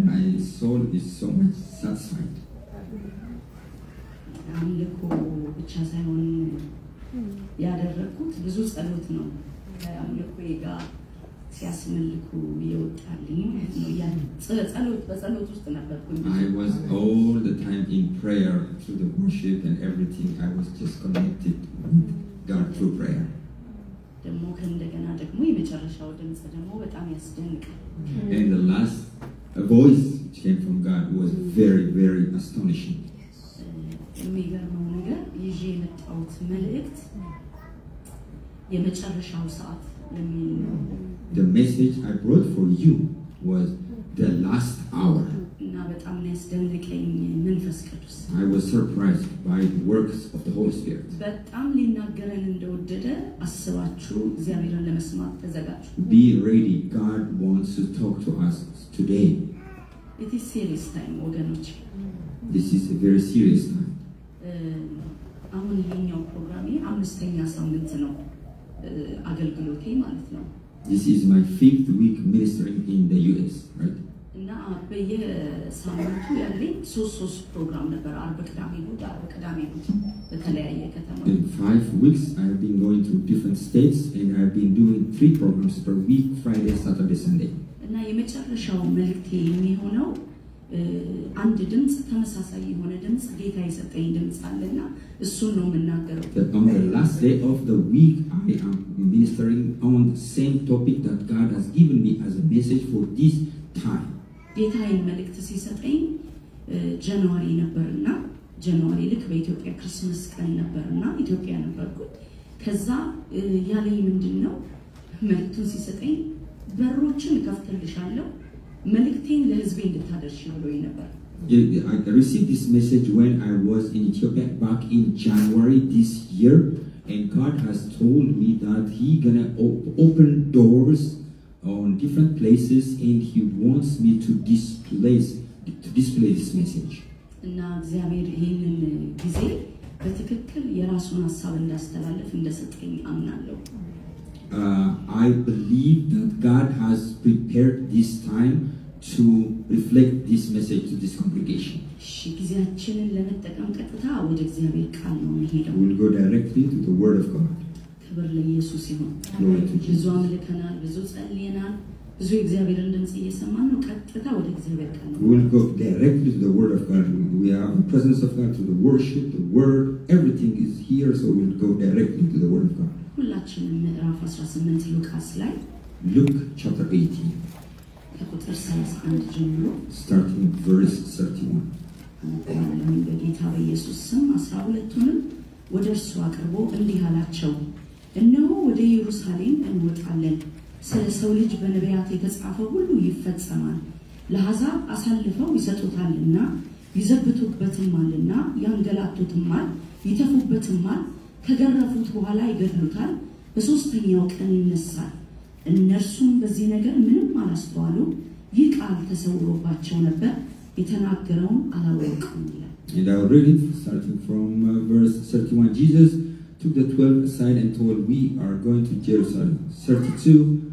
My soul is so much satisfied. አምልኮ ብቻ ሳይሆን ያደረኩት ብዙ ጸሎት ነው አምልኮ ጋር ሲያስመልኩ ይወጣልኝ ነው ያ ጸሎት በጸሎት ውስጥ ነበርኩኝ I was all the time in prayer through the worship and everything. I was just connected with God through prayer. ደግሞ ከእንደገና ደግሞ የመጨረሻው ድምጽ ደግሞ በጣም ያስደንቃል And the last voice which came from God was very, very astonishing. የሚገርመው ነገር ይዤ የመጣሁት መልእክት የመጨረሻው ሰዓት የሚል ነው The message I brought for you was the last hour. እና በጣም ያስደንቀኝ መንፈስ ቅዱስ I was surprised by the works of the Holy Spirit. በጣም ሊናገረን እንደወደደ አስባችሁ እግዚአብሔርን ለመስማት ተዘጋጁ Be ready. God wants to talk to us today. It is serious time ወገኖች This is a very serious time. አሁን ይሄኛው ፕሮግራሜ አምስተኛ ሳምንት ነው አገልግሎቴ ማለት ነው This is my 5th week ministering in the US, right? እና በየሳምንቱ ያለኝ ሶስት ፕሮግራም ነበር አርብ ቅዳሜ እሑድ በተለያየ ከተማ In 5 weeks I have been going to different states and I have been doing 3 programs per week, Friday, Saturday, Sunday. እና የመጨረሻው መልእክቴ የሚሆነው አንድ ድምጽ ተመሳሳይ የሆነ ድምጽ ጌታ የሰጠኝ ድምጽ አለና እሱን ነው የምናገረው On the last day of the week I am ministering on the same topic that God has given me as a message for this time. ጌታዬን መልእክት ሲሰጠኝ ጃንዋሪ ነበርና ጃንዋሪ ልክ በኢትዮጵያ ክርስማስ ቀን ነበርና ኢትዮጵያ ነበርኩት ከዛ ያለኝ ምንድነው መልእክቱን ሲሰጠኝ በሮችን ከፍተልሻለሁ መልእክቴን ለህዝቤ እንድታደርሺ ብሎኝ ነበር I received this message when I was in Ethiopia back in January this year, and God has told me that He gonna open doors on different places, and He wants me to display this message. እና እግዚአብሔር ይሄንን ጊዜ በትክክል የራሱን ሐሳብ እንዳስተላለፍ እንደሰጠኝ አምናለሁ I believe that God has prepared this time to reflect this message to this congregation. ጊዜያችንን ለመጠቀም ቀጥታ ወደ እግዚአብሔር ቃል ነው የሚሄደው We will go directly to the Word of God. ክብር ለኢየሱስ ይሁን Glory to ብዙ Jesus. አምልከናል ብዙ ጸልየናል ብዙ እግዚአብሔርን ድምጽ እየሰማን ነው ቀጥታ ወደ እግዚአብሔር ቃል ነው We will go directly to the Word of God. We have the presence of God to the worship, the Word, everything is here, so we'll go directly to the Word of God. ሁላችንም ምዕራፍ 18 ሉቃስ ላይ Luke chapter 18, ከቁጥር 31 ጀምሮ starting verse 31. በጌታ በኢየሱስ ስም 12ቱንም ወደ እርሱ አቅርቦ እንዲህ አላቸው እነሆ ወደ ኢየሩሳሌም እንወጣለን ስለ ሰው ልጅ በነቢያት የተጻፈው ሁሉ ይፈጸማል ለአሕዛብ አሳልፈው ይሰጡታልና ይዘብቱበትማልና ያንገላቱትማል ይተፉበትማል ከገረፉት በኋላ ይገድሉታል በሶስተኛው ቀን ይነሳል እነርሱም በዚህ ነገር ምንም አላስተዋሉ ይህ ቃል ተሰውሮባቸው ነበር የተናገረውን አላወቁም ይላል And I'll read it starting from verse 31. Jesus took the 12 aside and told, we are going to Jerusalem. 32,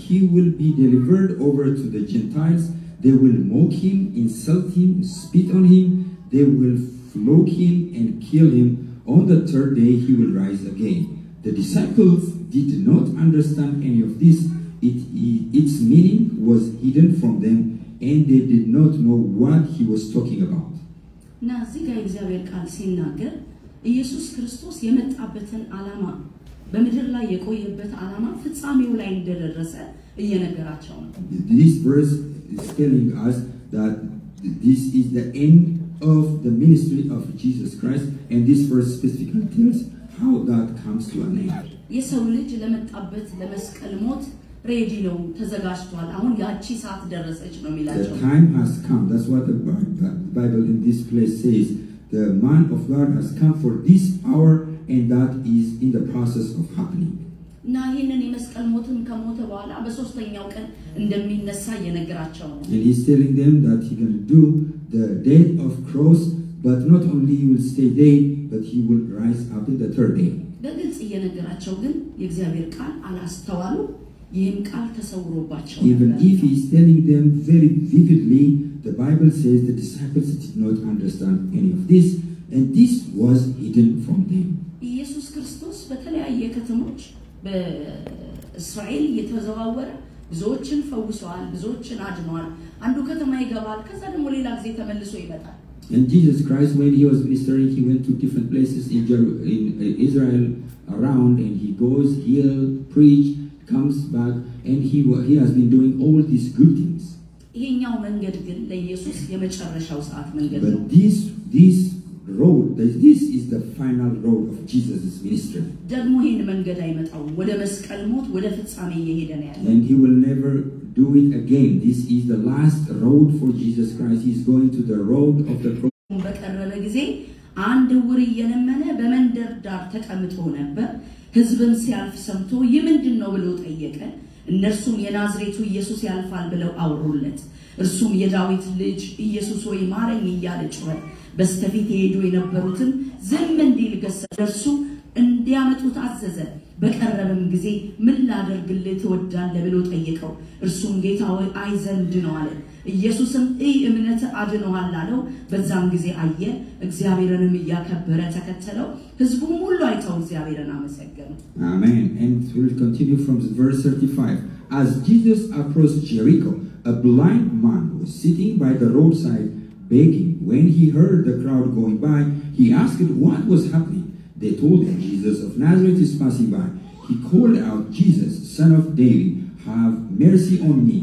he will be delivered over to the Gentiles. They will mock him, insult him, spit on him. They will flog him and kill him. On the third day, he will rise again. The disciples did not understand any of this. Its meaning was hidden from them, and they did not know what he was talking about. እና እዚህ ጋር እግዚአብሔር ቃል ሲናገር ኢየሱስ ክርስቶስ የመጣበትን ዓላማ በመድር ላይ የቆየበት ዓላማ ፍጻሜው ላይ እንደደረሰ እየነገራቸው ነው This verse is telling us that this is the end of the ministry of Jesus Christ, and this verse specifically tells how that comes to an end. የሰው ልጅ ለመጣበት ለመስቀል ሞት ሬዲ ነው ተዘጋጅቷል አሁን ያቺ ሰዓት ደረሰች ነው የሚላቸው The time has come. That's what the Bible in this place says. The man of God has come for this hour, and that is in the process of happening. እና ይሄንን የመስቀል ሞትን ከሞተ በኋላ በሶስተኛው ቀን እንደሚነሳ እየነገራቸው ነው And he's telling them that he's going to do the death of cross, but not only he will stay dead, but he will rise up in the third day. በግልጽ እየነገራቸው ግን የእግዚአብሔር ቃል አላስተዋሉ ይህም ቃል ተሰውሮባቸው Even if he is telling them very vividly, the Bible says the disciples did not understand any of this, and this was hidden from them. ኢየሱስ ክርስቶስ በተለያየ ከተሞች በእስራኤል የተዘዋወረ ብዙዎችን ፈውሷል ብዙዎችን አድኗል አንዱ ከተማ ይገባል ከዛ ደግሞ ሌላ ጊዜ ተመልሶ ይመጣል And Jesus Christ, when he was ministering, he went to different places in Israel around, and he goes, heal, preach, comes back, and he has been doing all these good things. ይሄኛው መንገድ ግን ለኢየሱስ የመጨረሻው ሰዓት መንገድ ነው But this road, this is the final road of Jesus' ministry. ደግሞ ይሄን መንገድ አይመጣውም ወደ መስቀል ሞት ወደ ፍጻሜ እየሄደ ነው ያለው And he will never do it again. This is the last road for Jesus Christ. He is going to the road of the cross. በቀረበ ጊዜ አንድ ዕውር እየለመነ በመንደር ዳር ተቀምጦ ነበር ሕዝብም ሲያልፍ ሰምቶ ይህ ምንድነው ብሎ ጠየቀ እነርሱም የናዝሬቱ ኢየሱስ ያልፋል ብለው አወሩለት እርሱም የዳዊት ልጅ ኢየሱስ ሆይ ማረኝ እያለ ጮኸ በስተፊት ሄዱ የነበሩትን ዝም እንዲል ገሰጸ እርሱ እንዲያመጡት አዘዘ በቀረበም ጊዜ ምን ላደርግልህ ትወዳለህ ብሎ ጠየቀው እርሱም ጌታ ሆይ አይ ዘንድ ነው አለ ኢየሱስም እምነት አድኖሃል አለው በዛም ጊዜ አየ እግዚአብሔርንም ያከበረ ተከተለው ሕዝቡም ሁሉ አይተው እግዚአብሔርን አመሰገኑ Amen. And we'll continue from verse 35. As Jesus approached Jericho, a blind man was sitting by the roadside begging. When he heard the crowd going by, he asked what was happening. They told him, Jesus of Nazareth is passing by. He called out, Jesus, son of David, have mercy on me.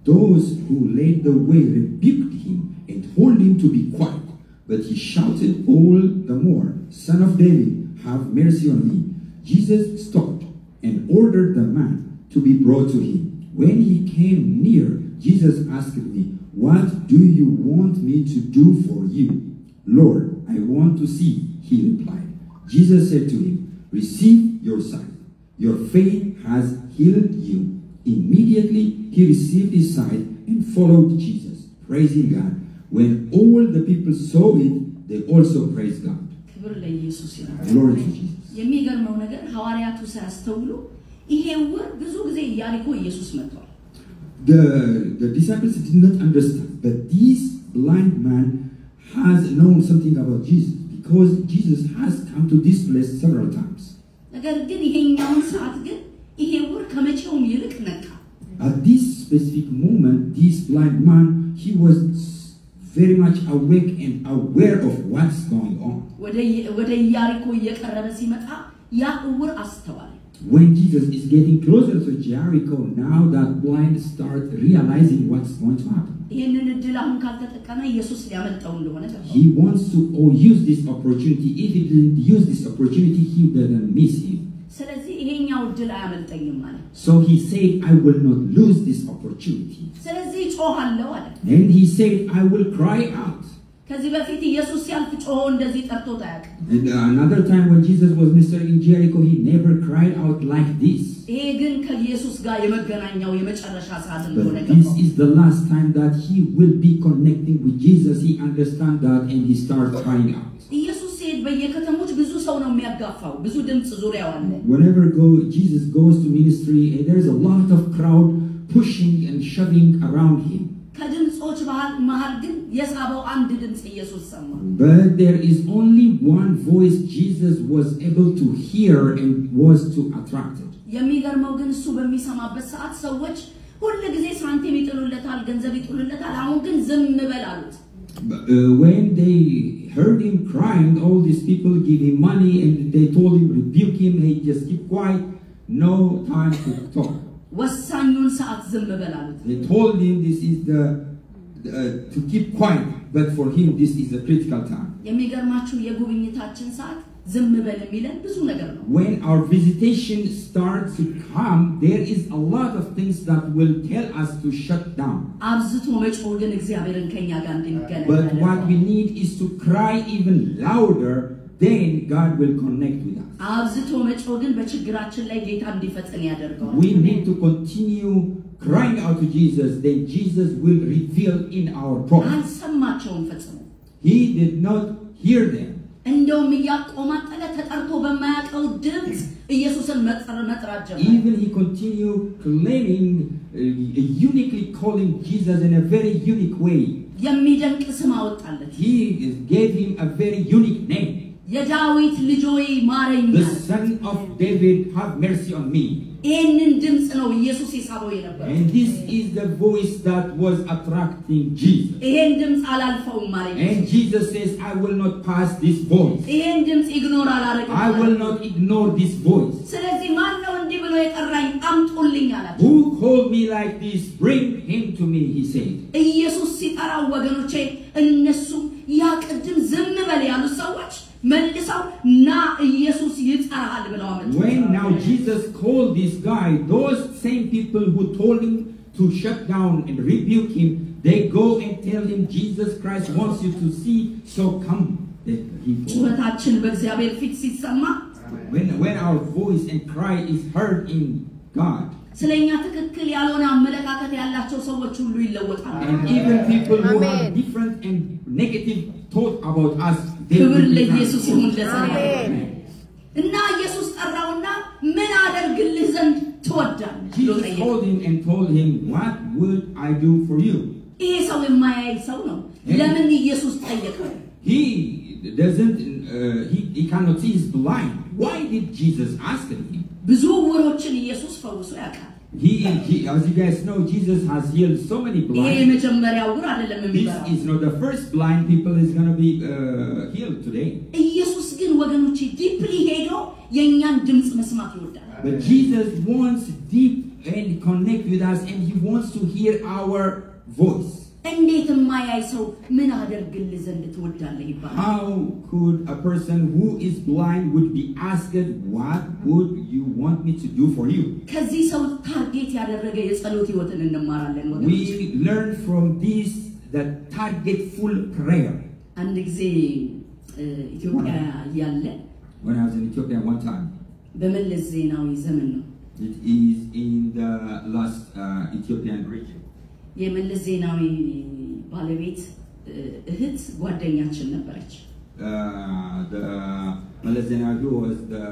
Those who led the way rebuked him and told him to be quiet. But he shouted all the more, Son of David, have mercy on me. Jesus stopped and ordered the man to be brought to him. When he came near, Jesus asked me, what do you want me to do for you? Lord, I want to see, he replied. Jesus said to him, receive your sight. Your faith has healed you. Immediately he received his sight and followed Jesus, praising God. When all the people saw it, they also praised God. Glory to Jesus. የሚገርመው ነገር ሐዋርያቱ ሳያስተውሉ ይሄ ዕውር ብዙ ጊዜ ኢያሪኮ ኢየሱስ መጥቷል The disciples did not understand, but this blind man has known something about Jesus because Jesus has come to this place several times. ነገር ግን ይሄኛውን ሰዓት ግን ይሄ ዕውር ከመቼውም ይልቅ ነቃ At this specific moment, this blind man, he was very much awake and aware of what's going on. ወደ ኢያሪኮ እየቀረበ ሲመጣ ያ ዕውር አስተዋለ When Jesus is getting closer to Jericho, now that blind start realizing what's going to happen. ይሄንን እድል አሁን ካልተጠቀመ ኢየሱስ ሊያመጣው እንደሆነ He wants to use this opportunity. If he didn't use this opportunity, he doesn't miss him. ስለዚህ ይሄኛው እድል አያመልጠኝም ማለት So he said, I will not lose this opportunity. ስለዚህ ጮሃለሁ አለ And he said, I will cry out. ከዚህ በፊት ኢየሱስ ሲያልፍ ጮሆ እንደዚህ ጠርቶት አያውቅም And another time when Jesus was ministering in Jericho, he never cried out like this. ይሄ ግን ከኢየሱስ ጋር የመገናኛው የመጨረሻ ሰዓት But እንደሆነ this is the last time that he will be connecting with Jesus. He understands that and he starts crying out. ኢየሱስ ሲሄድ በየከተሞች ብዙ ሰው ነው የሚያጋፋው ብዙ ድምጽ ዙሪያው አለ Whenever Jesus goes to ministry, there's a lot of crowd pushing and shoving around him. ከድምጾች መሃል ግን የሳበው አንድ ድምጽ ኢየሱስ ሰማ But there is only one voice Jesus was able to hear and was to attract it. የሚገርመው ግን እሱ በሚሰማበት ሰዓት ሰዎች ሁሉ ጊዜ ሳንቲም ይጥሉለታል ገንዘብ ይጥሉለታል አሁን ግን ዝም በል አሉት When they heard him crying, all these people give him money and they told him, rebuke him, hey, just keep quiet, no time to talk. ወሳኙን ሰዓት ዝም በል አሉት They told him this is to keep quiet, but for him this is a critical time. የሚገርማችሁ የጉብኝታችን ሰዓት ዝም በል የሚለን ብዙ ነገር ነው When our visitation starts to come, there is a lot of things that will tell us to shut down. አብዝቶ መጮህ ግን እግዚአብሔርን ከኛ ጋር እንድንገናኝ But what we need is to cry even louder, then God will connect with us. አብዝቶ መጮህ ግን በችግራችን ላይ ጌታ እንዲፈጽም ያደርገዋል We need to continue crying out to Jesus, then Jesus will reveal in our problems. አልሰማቸውም ፈጽሞ He did not hear them. እንደውም ያቆማጠለ ተጠርቶ በማያቀው ድምጽ ኢየሱስን መጥራት ጀመረ even he continued claiming uniquely calling Jesus in a very unique way የሚደንቅ ስም አወጣለት he gave him a very unique name የዳዊት ልጅ ሆይ ማረኝ the son of David have mercy on me ይሄንን ድምጽ ነው ኢየሱስ ይሳበው የነበረው and this is the voice that was attracting Jesus ይሄን ድምጽ አላልፈውም ማረኝ and Jesus says I will not pass this voice ይሄን ድምጽ ኢግኖር አላረግም I will not ignore this voice ስለዚህ ማን ነው እንዲህ ብሎ የጠራኝ አምጡልኝ አላቸው who called me like this bring him to me he said ኢየሱስ ሲጠራው ወገኖቼ እነሱ ያ ቅድም ዝም በል ያሉት ሰዎች መልሰው ና ኢየሱስ ይጠራል ብለው አመጡ when now Jesus called this guy those same people who told him to shut down and rebuke him they go and tell him Jesus Christ wants you to see so come ጩኸታችን በእግዚአብሔር ፊት ሲሰማ when our voice and cry is heard in God ስለኛ ትክክል ያልሆነ አመለካከት ያላቸው ሰዎች ሁሉ ይለወጣሉ and even people who have different and negative thought about us ክብር ለኢየሱስ ይሁን ለዘላለም እና ኢየሱስ ጠራውና ምን አደርግልህ ዘንድ ትወዳለህ Jesus called him and told him what would I do for you ይሄ ሰው የማያይ ሰው ነው ለምን ኢየሱስ ጠየቀው he doesn't he cannot see he's blind why did Jesus ask him ብዙ ዕውሮችን ኢየሱስ ፈውሶ ያውቃል he as you guys know Jesus has healed so many blind ይሄ መጀመሪያው ዕውር አይደለም የሚባለው this is not the first blind people is going to be healed today ኢየሱስ ግን ወገኖቼ ዲፕሊ ሄዶ የኛን ድምጽ መስማት ይወዳል but Jesus wants deep and connect with us and he wants to hear our voice እንዴት የማያይ ሰው ምን አደርግልህ ዘንድ ትወዳለህ ይባላል how could a person who is blind would be asked what would you want me to do for you ከዚህ ሰው ታርጌት ያደረገ የጸሎት ህይወትን እንማራለን ወገኖች we learn from this that targetful prayer አንድ ጊዜ ኢትዮጵያ ያለ when I was in Ethiopia one time በመለስ ዜናዊ ዘመን ነው it is in the last Ethiopian region የመለስ ዜናዊ ባለቤት እህት ጓደኛችን ነበረች the Meles Zenawi was the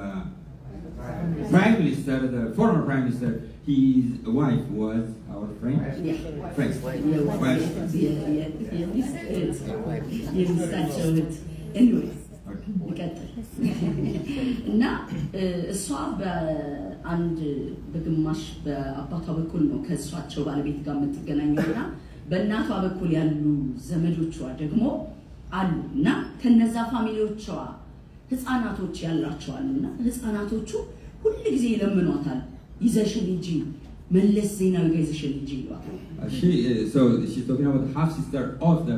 prime minister the former prime minister his wife was our friend anyway እና እሷ በአንድ በግማሽ በአባቷ በኩል ነው ከሷቸው ባለቤት ጋር የምትገናኘውና በእናቷ በኩል ያሉ ዘመዶቿ ደግሞ አሉና ከነዛ ፋሚሊዎቿ ህፃናቶች ያላቸው አሉና ህፃናቶቹ ሁሉ ጊዜ ይለምኗታል ይዘሽን እንጂ መለስ ዜናዊ ጋር ይዘሽን እንጂ ይሏታል so she's talking about the half sister of the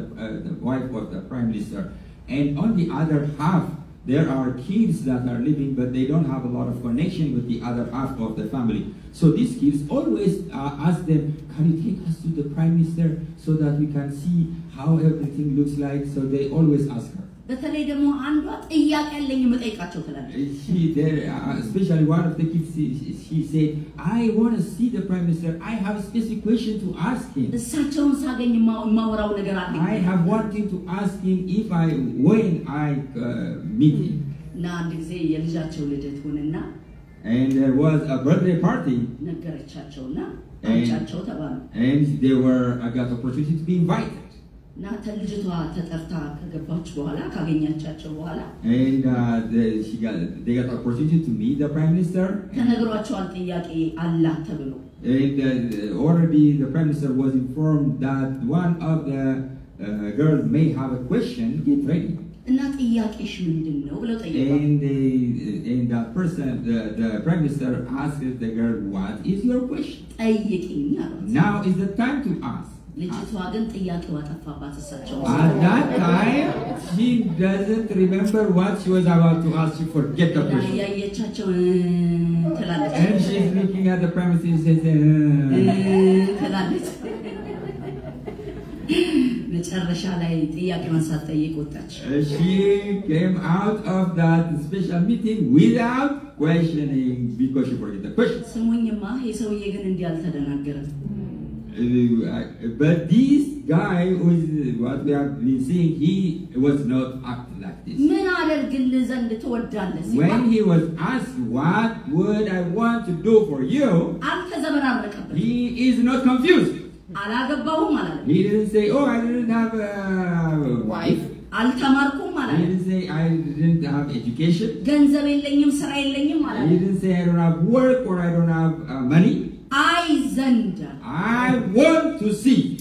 wife of the prime minister and on the other half there are kids that are living but they don't have a lot of connection with the other half of the family so these kids always ask them can you take us to the prime minister so that we can see how everything looks like so they always ask her በተለይ ደግሞ አንዷ ጥያቄ ያለኝ መጠይቃቸው ትላለች especially one of the kids she said I want to see the prime minister I have a specific question to ask him እሳቸውን ሳገኝ ማወራው ነገር አለ I have one thing to ask him when I meet him እና አንድ ጊዜ የልጃቸው ልደት ሆነና and there was a birthday party ነገረቻቸውና አንቻቸው ተባሉ and I got the opportunity to be invited እና ተልጅቷ ተጠርታ ከገባች በኋላ ካገኛቻቸው በኋላ and they got the opportunity to meet the prime minister ተነግሯቸዋል ጥያቄ አላት ተብሎ and already the prime minister was informed that one of the girls may have a question get ready እና ጥያቄሽ ምንድነው ብለው ጠየቁ and that person the prime minister asked the girl what is your question ጠይቂኝ አሏት now is the time to ask ልጅቷ ግን ጥያቄው አጠፋባት እሳቸው at that time she doesn't remember what she was about to ask she forget the question ያየቻቸው ትላለች and she's looking at the prime minister and says ትላለች መጨረሻ ላይ ጥያቄውን ሳትጠይቅ ወጣች she came out of that special meeting without questioning because she forget the question ስሙኝማ የሰውዬ ግን እንዲህ አልተደናገረም but this guy who is what we have been seeing he was not acting like like this. When he was asked, what would I want to do for you, he is not confused. He didn't say, oh, I didn't have a wife. He didn't say, I didn't have education. He didn't say, I don't have work or I don't have money. I want to see.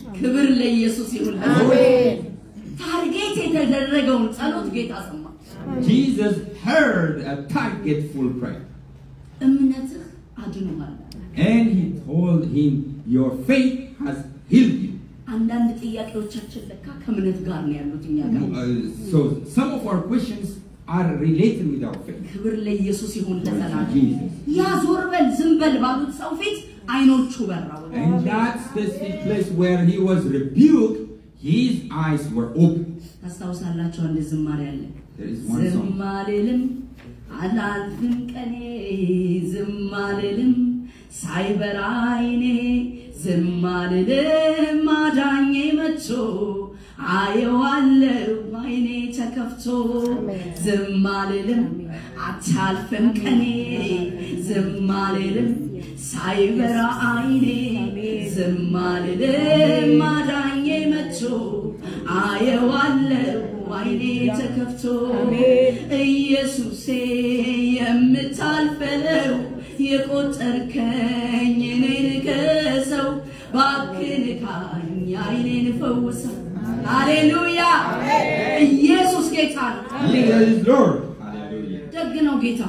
Jesus heard a targetful prayer. And he told him, your faith has healed you. So some of our questions are related with our faith. And that specific place where he was rebuked, his eyes were open. There is one song. Hallelujah. Jesus geta. Jesus Lord. ደግነው ጌታ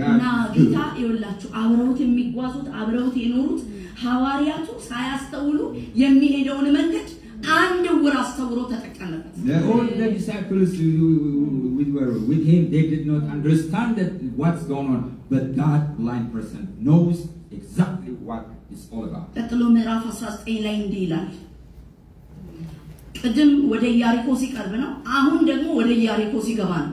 እና ጌታ ይወላችሁ አብረውት የሚጓዙት አብረውት የኖሩት ሐዋርያቱ ሳያስተውሉ የሚሄደውን መንገድ አንድ ወር አስተውሎ ተጠቀመበት. All the disciples with him, they did not understand that what's going on, but that blind person knows exactly what it's all about. ቀጥሎ ምዕራፍ 19 ላይ እንዲህ ይላል. ቅድም ወደ ኢያሪኮ ሲቀርብ ነው። አሁን ደግሞ ወደ ኢያሪኮ ሲገባ ነው።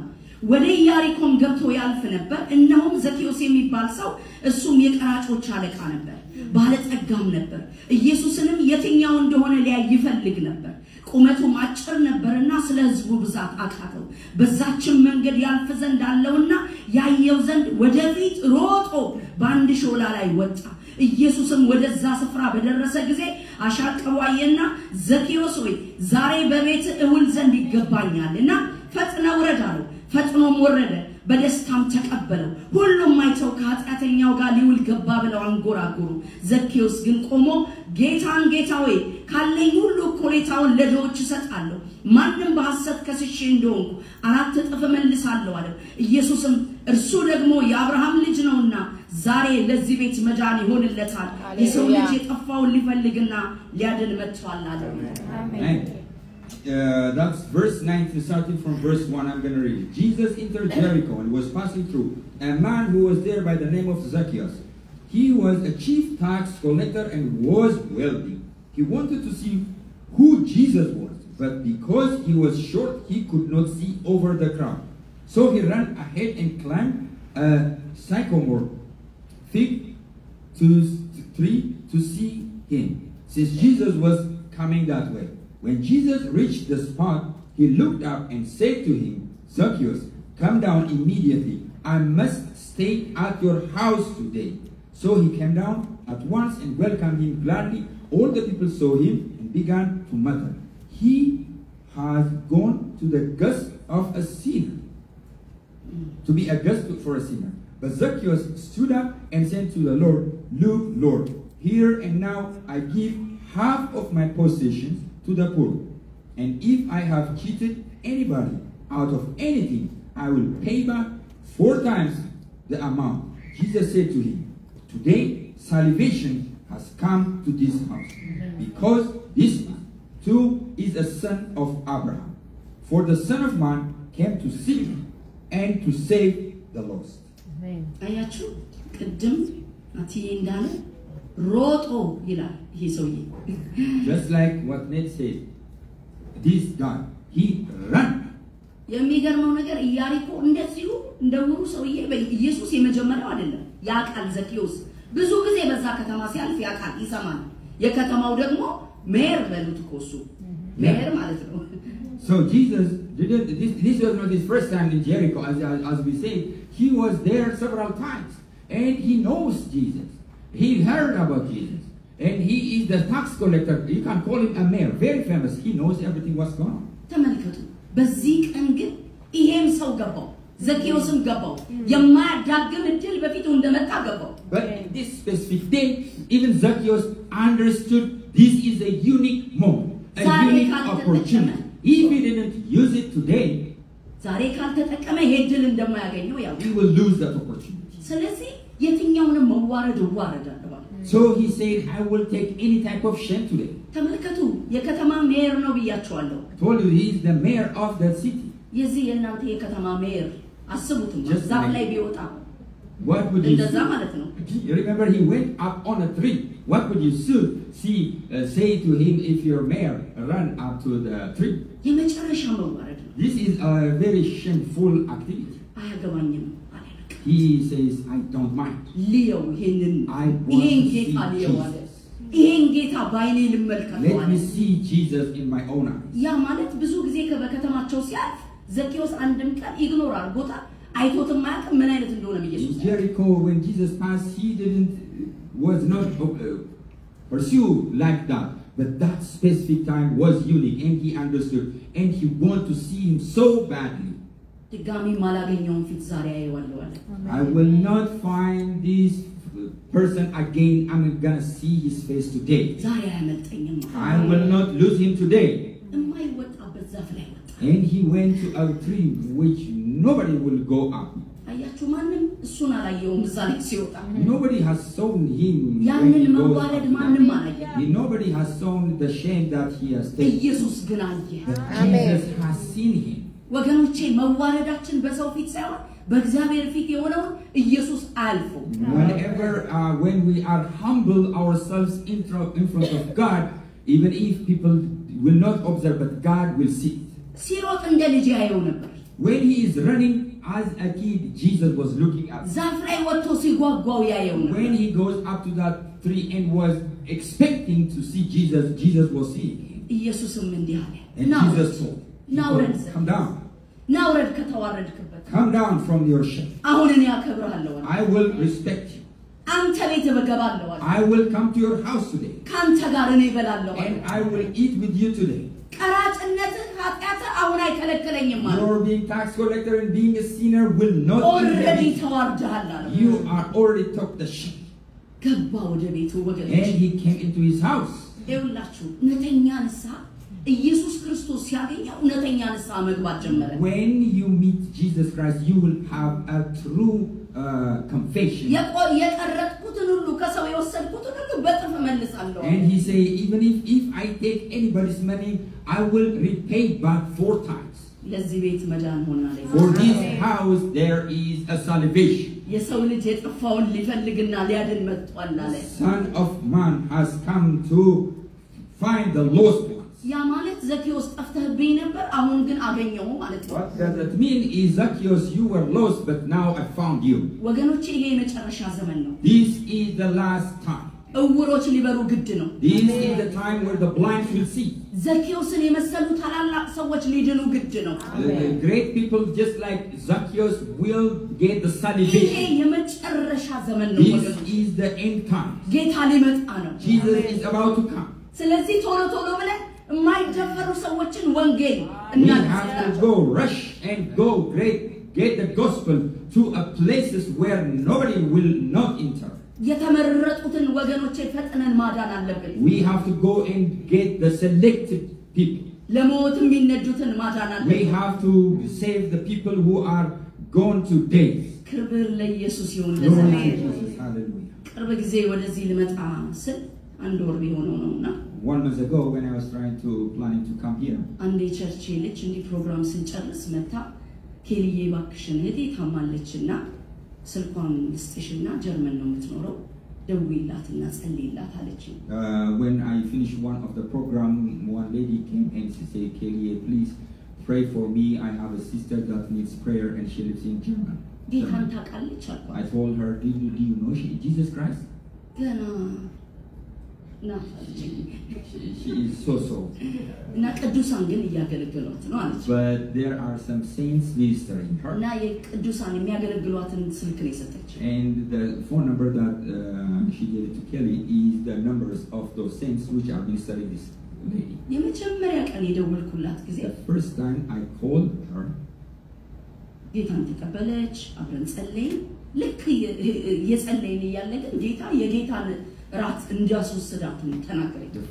ወደ ኢያሪኮም ገብቶ ያልፍ ነበር። እነሆም ዘኬዎስ የሚባል ሰው እሱም የቀራጮች አለቃ ነበር፣ ባለጸጋም ነበር። ኢየሱስንም የትኛው እንደሆነ ሊያይ ይፈልግ ነበር። ቁመቱም አጭር ነበርና ስለ ሕዝቡ ብዛት አቃተው። በዛችም መንገድ ያልፍ ዘንድ አለውና ያየው ዘንድ ወደፊት ሮጦ በአንድ ሾላ ላይ ወጣ። ኢየሱስም ወደዛ ስፍራ በደረሰ ጊዜ አሻቅቦ አየና ዘኬዎስ ሆይ ዛሬ በቤት እውል ዘንድ ይገባኛልና ፈጥነ ውረድ አለው። ፈጥኖም ወረደ፣ በደስታም ተቀበለው። ሁሉም አይተው ከኃጢአተኛው ጋር ሊውል ገባ ብለው አንጎራጎሩ። ዘኬዎስ ግን ቆሞ ጌታን ጌታ ሆይ ካለኝ ሁሉ እኩሌታውን ለድሆች እሰጣለሁ፣ ማንም በሐሰት ከስሼ እንደሆንኩ 4 እጥፍ እመልሳለሁ አለ። ኢየሱስም እርሱ ደግሞ የአብርሃም ልጅ ነውና ዛሬ ለዚህ ቤት መዳን ይሆንለታል፣ የሰው ልጅ የጠፋውን ሊፈልግና ሊያድን መጥቷል አለ። አሜን። That's verse 19, starting from verse 1. I'm going to read it. Jesus entered Jericho and was passing through. A man who was there by the name of Zacchaeus. He was a chief tax collector and was wealthy. He wanted to see who Jesus was, but because he was short, he could not see over the crowd. So he ran ahead and climbed a sycamore fig tree to see him, since Jesus was coming that way. When Jesus reached the spot, he looked up and said to him, Zacchaeus, come down immediately. I must stay at your house today. So he came down at once and welcomed him gladly. All the people saw him and began to mutter, he has gone to the guest of a sinner, to be a guest for a sinner. But Zacchaeus stood up and said to the Lord, look, Lord, here and now I give half of my possessions to the poor, and if I have cheated anybody out of anything, I will pay back 4 times the amount. Jesus said to him, today salvation has come to this house, because this man too is a son of Abraham. For the Son of Man came to seek and to save the lost. አያችሁ ቅድም አትዬ እንዳለ ሮጦ ይላል ይሄ ሰውዬ just like what Ned said, this guy he ran. የሚገርመው ነገር ኢያሪኮ እንደዚሁ እንደውሩ ሰውዬ በኢየሱስ የመጀመሪያው አይደለም። ያቃል ዘኬዎስ ብዙ ጊዜ በዛ ከተማ ሲያልፍ ያቃል ይሰማል። የከተማው ደግሞ ሜር በሉት ኮሱ ሜር ማለት ነው። So Jesus didn't. This was not his first time in Jericho, as we say. He was there several times, and he knows Jesus. He heard about Jesus, and he is the tax collector. You can call him a mayor, very famous. He knows everything what's going on. ተመልከቱ በዚህ ቀን ግን ይሄም ሰው ገባው ዘኬዎስም ገባው የማያዳግም እድል በፊቱ እንደመጣ ገባው But this specific day, even Zacchaeus understood this is a unique moment, a unique opportunity. If he didn't use it today, ዛሬ ካልተጠቀመ ይሄ እድል እንደማያገኘው ያው he will lose that opportunity. ስለዚህ የትኛውንም መዋረድ ወዋረዳለሁ So he said, I will take any type of shame today. ተመልከቱ የከተማ ሜየር ነው ብያቸዋለሁ I told you he is the mayor of that city. የዚህ የእናንተ የከተማ ሜየር አስቡትም ዛፍ ላይ ቢወጣ What would you እንደዛ ማለት ነው You remember he went up on a tree. What would you say to him if your mayor ran up to the tree? የመጨረሻ መዋረድ ነው This is a very shameful activity. አያገባኝም He says, I don't mind. ሊየው ይሄንን I want to see Jesus. ይሄን ጌታ ባይኔ ልመልከተው Let me see Jesus in my own eyes. ያ ማለት ብዙ ጊዜ በከተማቸው ሲያልፍ ዘኬዎስ አንድም ቀን ኢግኖር አድርጎታል አይቶትም ማያውቅም ምን አይነት እንደሆነ ኢየሱስ In Jericho when Jesus passed he was not pursued like that, but that specific time was unique and he understood and he wanted to see him so badly. ድጋሚ ማላገኘውን ፊት ዛሬ አየዋለሁ አለ I will not find this person again. I'm gonna see his face today. ዛሬ አያመልጠኝም I will not lose him today. የማይወጣበት ዛፍ ላይ ወጣ And he went to a tree which nobody will go up. አያችሁ ማንም እሱን አላየውም እዛ ላይ ሲወጣ Nobody has shown him ያንን መዋረድ ማንም አላየም Nobody has shown the shame that he has taken. ኢየሱስ ግን አየ Jesus has seen him. ወገኖቼ መዋረዳችን በሰው ፊት ሳይሆን በእግዚአብሔር ፊት የሆነው ኢየሱስ አልፎ Whenever when we are humble ourselves in front of God, even if people will not observe, but God will see. ሲሮጥ እንደ ልጅ ያየው ነበር When he is running as a kid, Jesus was looking at. ዛፍ ላይ ወጥቶ ሲጓጓው ያየው ነበር When he goes up to that tree and was expecting to see Jesus, Jesus was seeing him. ኢየሱስም እንዲህ አለ And Jesus told, come down. ናውረድ ከተዋረድክበት Come down from your ship. አሁን እኔ አከብርሃለሁ I will respect you. አንተ ቤት እገባለሁ I will come to your house today. ካንተ ጋር እኔ እበላለሁ And I will eat with you today. ቀራጭነትህ ኃጢአትህ አሁን አይከለክለኝም ማለት Your being tax collector and being a sinner will not ኦልሬዲ ተዋርደሃል አለ You are already took the ship. ገባ ወደ ቤቱ ወገኖች And he came into his house. ይኸውላችሁ እውነተኛ ንስሐ ኢየሱስ ክርስቶስ ሲያገኘው እውነተኛ ንስሐ መግባት ጀመረ When you meet Jesus Christ, you will have a true confession. የቀረጥኩትን ሁሉ ከሰው የወሰድኩትን ሁሉ በጥፍ መልሳለሁ And he say, even if I take anybody's money, I will repay back 4 times. ለዚህ ቤት መዳን ሆናለ For this house there is a salvation. የሰው ልጅ የጠፋውን ሊፈልግና ሊያድን መጥቷል አለ Son of man has come to find the lost ones. ያ ማለት ዘኬዎስ ጠፍተህብኝ ነበር አሁን ግን አገኘው ማለት ነው What does that mean is Zacchaeus, you were lost but now I found you. ወገኖቼ ይሄ የመጨረሻ ዘመን ነው This is the last time. እውሮች ሊበሩ ግድ ነው This is the time where the blind will see. ዘኬዎስን የመሰሉ ታላላቅ ሰዎች ሊድኑ ግድ ነው The great people just like Zacchaeus will get the ይሄ salvation. የመጨረሻ ዘመን ነው This ወገኖቼ is the end time. ጌታ ሊመጣ ነው Jesus is about to come. ስለዚህ ቶሎ ብለን የማይደፈሩ ሰዎችን ወንጌል We have to go rush and go get the gospel to a places where nobody will not enter. የተመረጡትን ወገኖቼ ፈጥነን ማዳን አለብን We have to go and get the selected people. ለሞት የሚነዱትን ማዳን አለብን We have to save the people who are gone to death. ክብር ለኢየሱስ ይሁን Glory to ለዘላለም Jesus. Hallelujah. ቅርብ ጊዜ ወደዚህ ልመጣ ስል አንድ ወር ቢሆነው ነውና 1 month ago when I was planning to come here, አንድ የቸርች ልጅ እንዲህ ፕሮግራም ስንጨርስ መጣ ኬልዬ ባክሽን እህቴ ታማለችና ስልኳን ልስጥሽና ጀርመን ነው የምትኖረው ደውይላትና ጸልይላት አለችኝ when I finished one of the program, one lady came and she said, Kelly, please pray for me. I have a sister that needs prayer and she lives in Germany. ጌታን ታውቃለች አልኳት I told her, do you know Jesus Christ? ገና She is so. But there are some saints ministering her. And the phone number that she gave to Kelly is the numbers of those saints which are ministering this lady. The first time I called her, the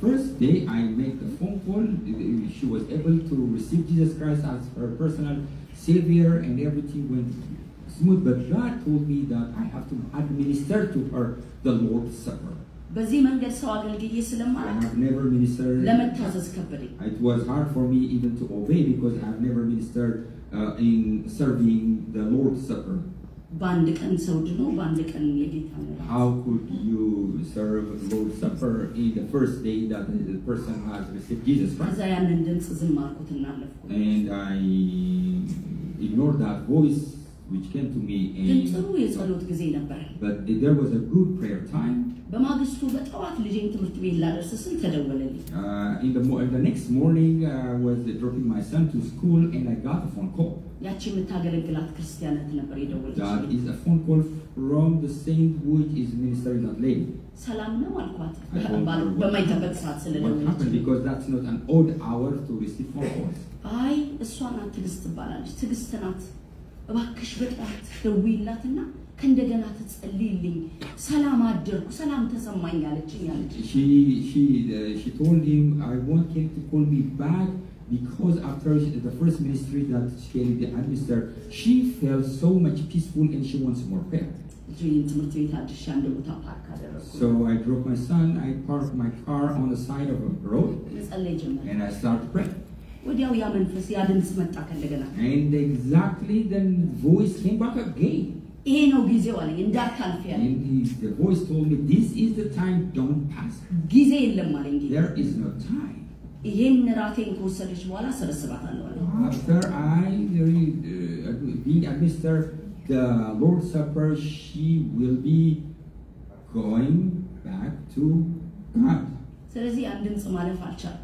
first day I made the phone call, she was able to receive Jesus Christ as her personal savior and everything went smooth. But God told me that I have to administer to her the Lord's Supper. I have never ministered. It was hard for me even to obey because I have never ministered in serving the Lord's Supper. How could you serve the Lord's Supper in the first day that the person has received Jesus Christ? And I ignored that voice which came to me. But there was a good prayer time. In the next morning, I was dropping my son to school and I got a phone call. That is a phone call from the saint which is ministering that lady. I told her what happened because that's not an odd hour to receive phone calls. She told him, I want him to call me back because after the first ministry that she administered, she felt so much peaceful and she wants more prayer. So I drove my son, I parked my car on the side of a road and I started praying. And exactly the voice came back again. And the voice told me, this is the time, don't pass. There is no time. After I being administered the Lord's Supper, she will be going back to God.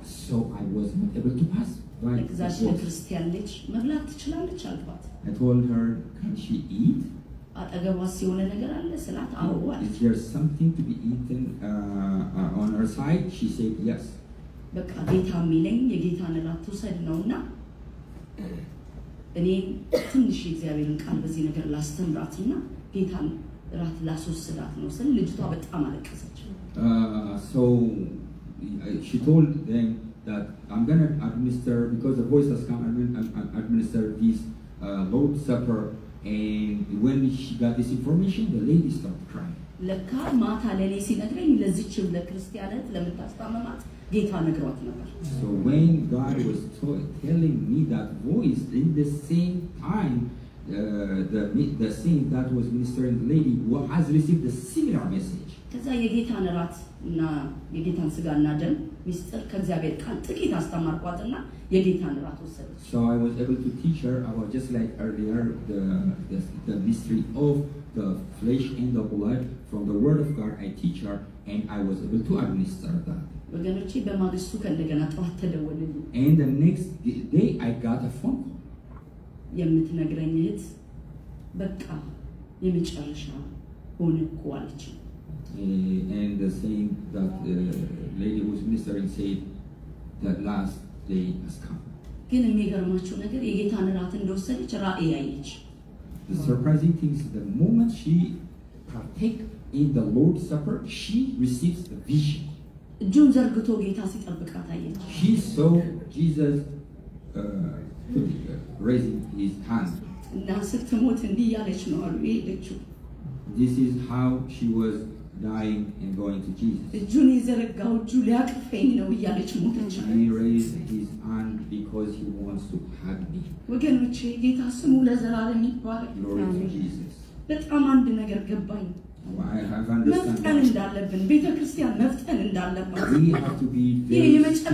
So I was not able to pass. I told her, can she eat? Is there something to be eaten on her side? She said yes. So she told them that I'm going to administer, because the voice has come and administer this Lord's Supper. And when she got this information, the lady started crying. So when God was telling me that voice, in the same time, the saint that was ministering the lady has received a similar message. So I was able to teach her about, just like earlier, the mystery of the flesh and the blood from the Word of God. I teach her, and I was able to administer that. And the next day, I got a phone call. And the saying that the lady who was ministering said, the last day has come. The surprising thing is the moment she partake in the Lord's Supper, she receives the vision. She saw Jesus raising his hand. This is how she was dying and going to Jesus. He raised his hand because he wants to hug me. Glory to Jesus. I have understood. We have to be very serious.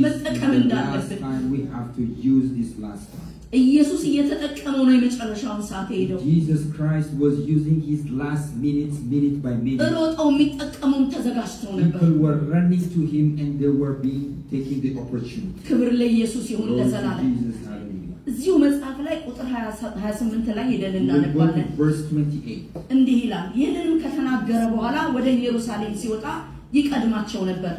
This is the last time we have to use this last time. ኢየሱስ እየተጠቀመው ነው የመጨረሻውን ሰዓት ሄደው Jesus Christ was using his last minutes minute by minute ሮጠው የሚጠቀሙን ተዘጋጅተው ነበር people were running to him and they were being taking the opportunity ክብር ለኢየሱስ ይሁን ለዘላለም እዚሁ መጽሐፍ ላይ ቁጥር 28 ላይ ሄደን እናነባለን verse 28 እንዲህ ይላል ይህንንም ከተናገረ በኋላ ወደ ኢየሩሳሌም ሲወጣ ይቀድማቸው ነበር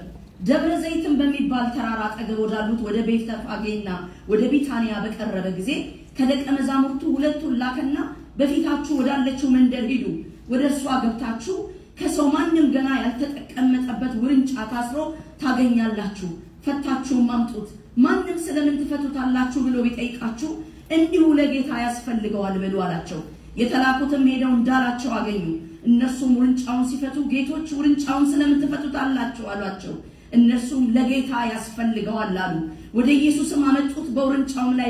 ደብረ ዘይትን በሚባል ተራራ አጠገብ ወዳሉት ወደ ቤተፋጌና ወደ ቢታንያ በቀረበ ጊዜ ከደቀ መዛሙርቱ ሁለቱን ላከና በፊታችሁ ወዳለችው መንደር ሂዱ ወደርሷ ገብታችሁ ከሰው ማንንም ገና ያልተቀመጠበት ውርንጫ ታስሮ ታገኛላችሁ ፈታችሁ ማምጡት ማንንም ስለምን ትፈቱታላችሁ ብሎ ቢጠይቃችሁ እንዲሁ ለጌታ ያስፈልገዋል ብሎ አላቸው የተላኩትም ሄደው እንዳላቸው አገኙ እነርሱም ውርንጫውን ሲፈቱ ጌቶች ውርንጫውን ስለምን ትፈቱታላችሁ አሏቸው እነርሱም ለጌታ ያስፈልገዋል አሉ ወደ ኢየሱስም አመጡት በውርንጫው ላይ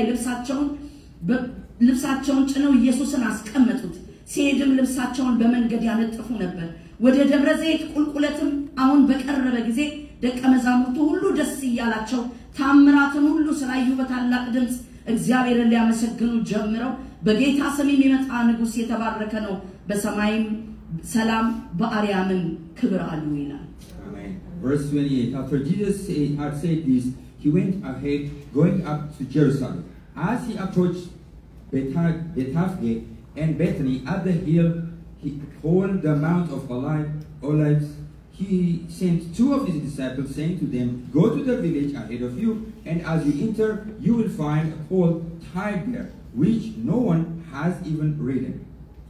ልብሳቸውን ጭነው ኢየሱስን አስቀመጡት ሲሄድም ልብሳቸውን በመንገድ ያነጥፉ ነበር ወደ ደብረ ዘይት ቁልቁለትም አሁን በቀረበ ጊዜ ደቀ መዛሙርቱ ሁሉ ደስ ይያላቸው ታምራትን ሁሉ ስላዩ በታላቅ ድምጽ እግዚአብሔርን ሊያመሰግኑ ጀምረው በጌታ ስም የሚመጣ ንጉስ የተባረከ ነው በሰማይም ሰላም በአርያምም ክብር አሉ ይላል Verse 28 After Jesus had said this he went ahead going up to Jerusalem as he approached Bethphage and Bethany at the hill called the Mount of Olives he sent two of his disciples saying to them go to the village ahead of you and as you enter you will find a colt tied there which no one has even ridden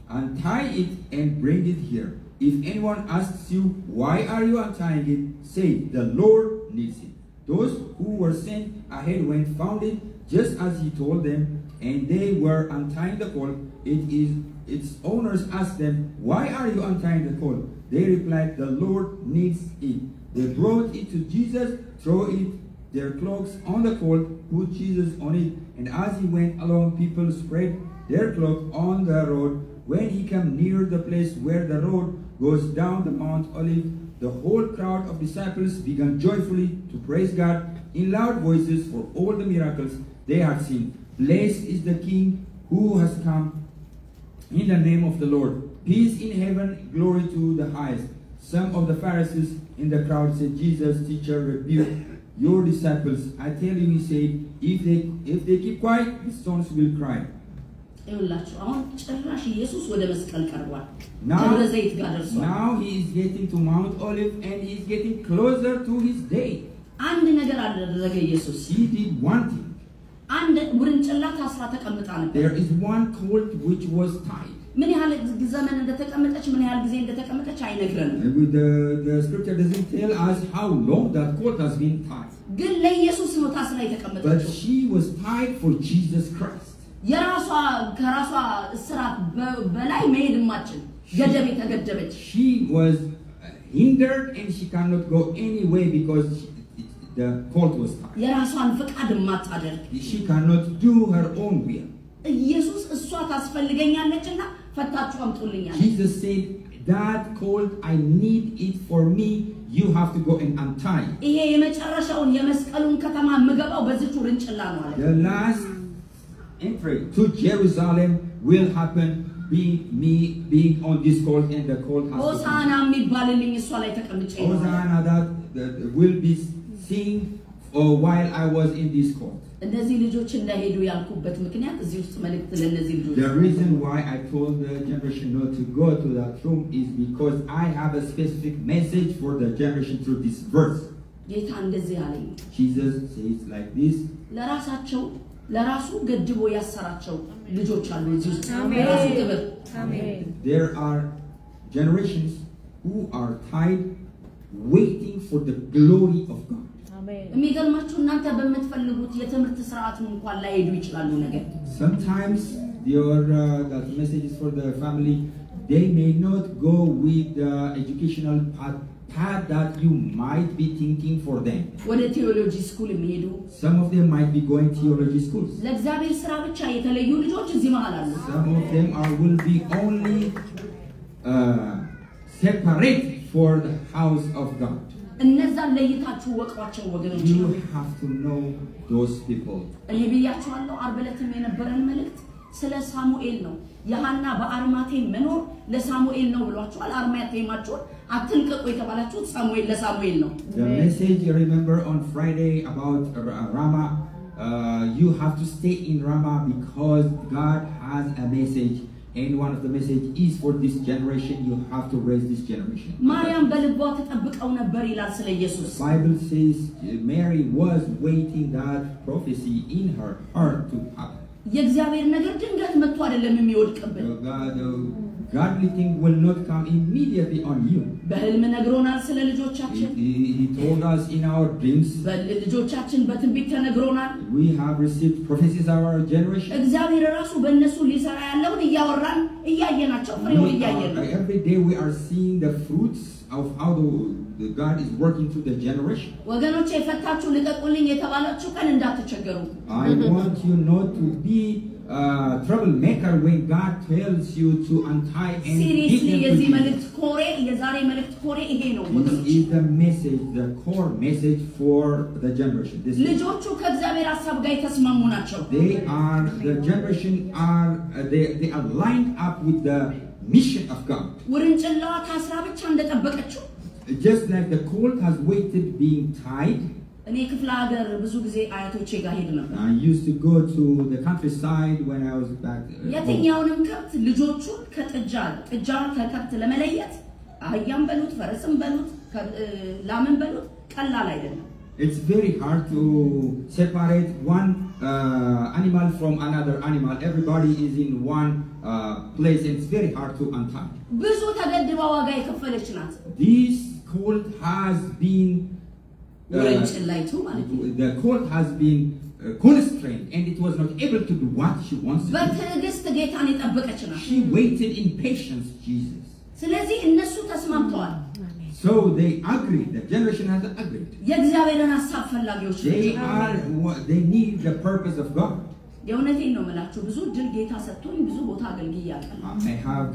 untie it and bring it here if anyone asks you why are you untying it say the Lord needs it those who were sent ahead went found it just as he told them and they were untying the colt its owners asked them why are you untying the colt they replied the Lord needs it they brought it to Jesus threw their cloaks on the colt put Jesus on it and as he went along people spread their cloaks on the road when he came near the place where the road goes down the Mount Olive the whole crowd of disciples began joyfully to praise God in loud voices for all the miracles they had seen blessed is the king who has come in the name of the Lord peace in heaven glory to the highest some of the Pharisees in the crowd said Jesus teacher rebuke your disciples I tell you he said if they keep quiet the stones will cry now he is getting to Mount Olive and he is getting closer to his day he did one thing there is one colt which was tied ምን ያህል ዘመን እንደተቀመጠች ምን ያህል ጊዜ እንደተቀመጠች አይነግረንም the scripture doesn't tell us how long that colt has been tied ግን ለኢየሱስ ነው ታስራ የተቀመጠችው but she was tied for Jesus Christ የራሷ ከራሷ እስራት በላይ መሄድ ማችል ገደብ የተገደበች she was hindered and she cannot go anyway because the colt was tied የራሷን ፍቃድ ማታደርግ she cannot do her own will ኢየሱስ እሷ ታስፈልገኛለችና ፈታችሁ አምጡልኛል Jesus said that colt I need it for me you have to go and untie ይሄ የመጨረሻውን የመስቀሉን ከተማ መገባው በዚህ ሩንጭላ ነው አለ the last entry to Jerusalem will happen being on this colt and the colt has Hosanna የሚባልልኝ እሷ ላይ ተቀምጬ Hosanna that will be sing while I was in this court እነዚህ ልጆች እንዳይሄዱ ያልኩበት ምክንያት እዚህ ውስጥ መልእክት ለነዚህ ልጆች The reason why I told the generation not to go to that room is because I have a specific message for the generation through this verse ጌታ እንደዚህ አለኝ Jesus says like this ለራሱ ገድቦ ያሰራቸው ልጆች አሉ እዚህ ውስጥ ለራሱ ክብር አሜን There are generations who are tied waiting for the glory of God የሚገርማችሁ እናንተ በመትፈልጉት የትምህርት ስርዓት እንኳን ላይ ሄዱ ይችላሉ ነገር Sometimes that message is for the family they may not go with the educational path that you might be thinking for them ወደ ቴዎሎጂ ስኩል የሚሄዱ Some of them might be going theology schools ለእግዚአብሔር ስራ ብቻ የተለዩ ልጆች እዚህ መሃል አሉ Some of them will be only separate for the house of God እነዛን ለይታችሁ ወቋቸው ወገኖች You have to know those people. እኔ ብያችኋለሁ ዓርብ ዕለትም የነበረን መልእክት ስለ ሳሙኤል ነው የሐና በአርማቴም መኖር ለሳሙኤል ነው ብሏችኋል አርማቴማችሁ አትንቀቁ የተባላችሁት ሳሙኤል ለሳሙኤል ነው The message you remember on Friday about Ramah, you have to stay in Ramah because God has a message. And one of the message is for this generation. You have to raise this generation. ማርያም በልቧ ተጠብቀው ነበር ይላል ስለ ኢየሱስ The Bible says Mary was waiting that prophecy in her heart to happen. የእግዚአብሔር ነገር ድንገት መጥቶ አይደለም የሚወድቅብን Godly thing will not come immediately on you. በህልም ነግሮናል ስለ ልጆቻችን He told us in our dreams. በልጆቻችን በትንቢት ተነግሮናል We have received prophecies of our generation. እግዚአብሔር ራሱ በእነሱ ሊሰራ ያለውን እያወራን እያየናቸው ፍሬውን እያየን Every day we are seeing the fruits of how the God is working through the generation. ወገኖቼ ፈታችሁ ልቀቁልኝ የተባላችሁ ቀን እንዳትቸገሩ I want you not to be troublemaker when God tells you to untie and seriously የዚህ give them መልእክት ኮሬ የዛሬ መልእክት ኮሬ ይሄ ነው This ወገኖቼ is the message, the core message for the generation. ልጆቹ ከእግዚአብሔር ሐሳብ ጋር የተስማሙ ናቸው The generation they are lined up with the mission of God. ውርንጭላዋ ታስራ ብቻ እንደጠበቀችው Just like the colt has waited being tied. እኔ ክፍለ ሀገር ብዙ ጊዜ አያቶቼ ጋር ሄድ ነበር I used to go to the countryside when I was back የትኛውንም ከብት ልጆቹን ከጥጃን ከከብት ለመለየት አህያም በሉት ፈረስም በሉት ላምን በሉት ቀላል አይደለም It's very hard to separate one animal from another animal. Everybody is in one place and it's very hard to untie. ብዙ ተገድባ ዋጋ የከፈለች ናት This colt has been the colt has been constrained and it was not able to do what she wants to do. በትዕግስት ጌታን የጠበቀች ናት She waited in patience Jesus. ስለዚህ እነሱ ተስማምተዋል So they agreed. The generation has agreed. የእግዚአብሔርን ሐሳብ ፈላጊዎች they need the purpose of God. የእውነቴን ነው የምላችሁ ብዙ ድል ጌታ ሰጥቶኝ ብዙ ቦታ አገልግያለሁ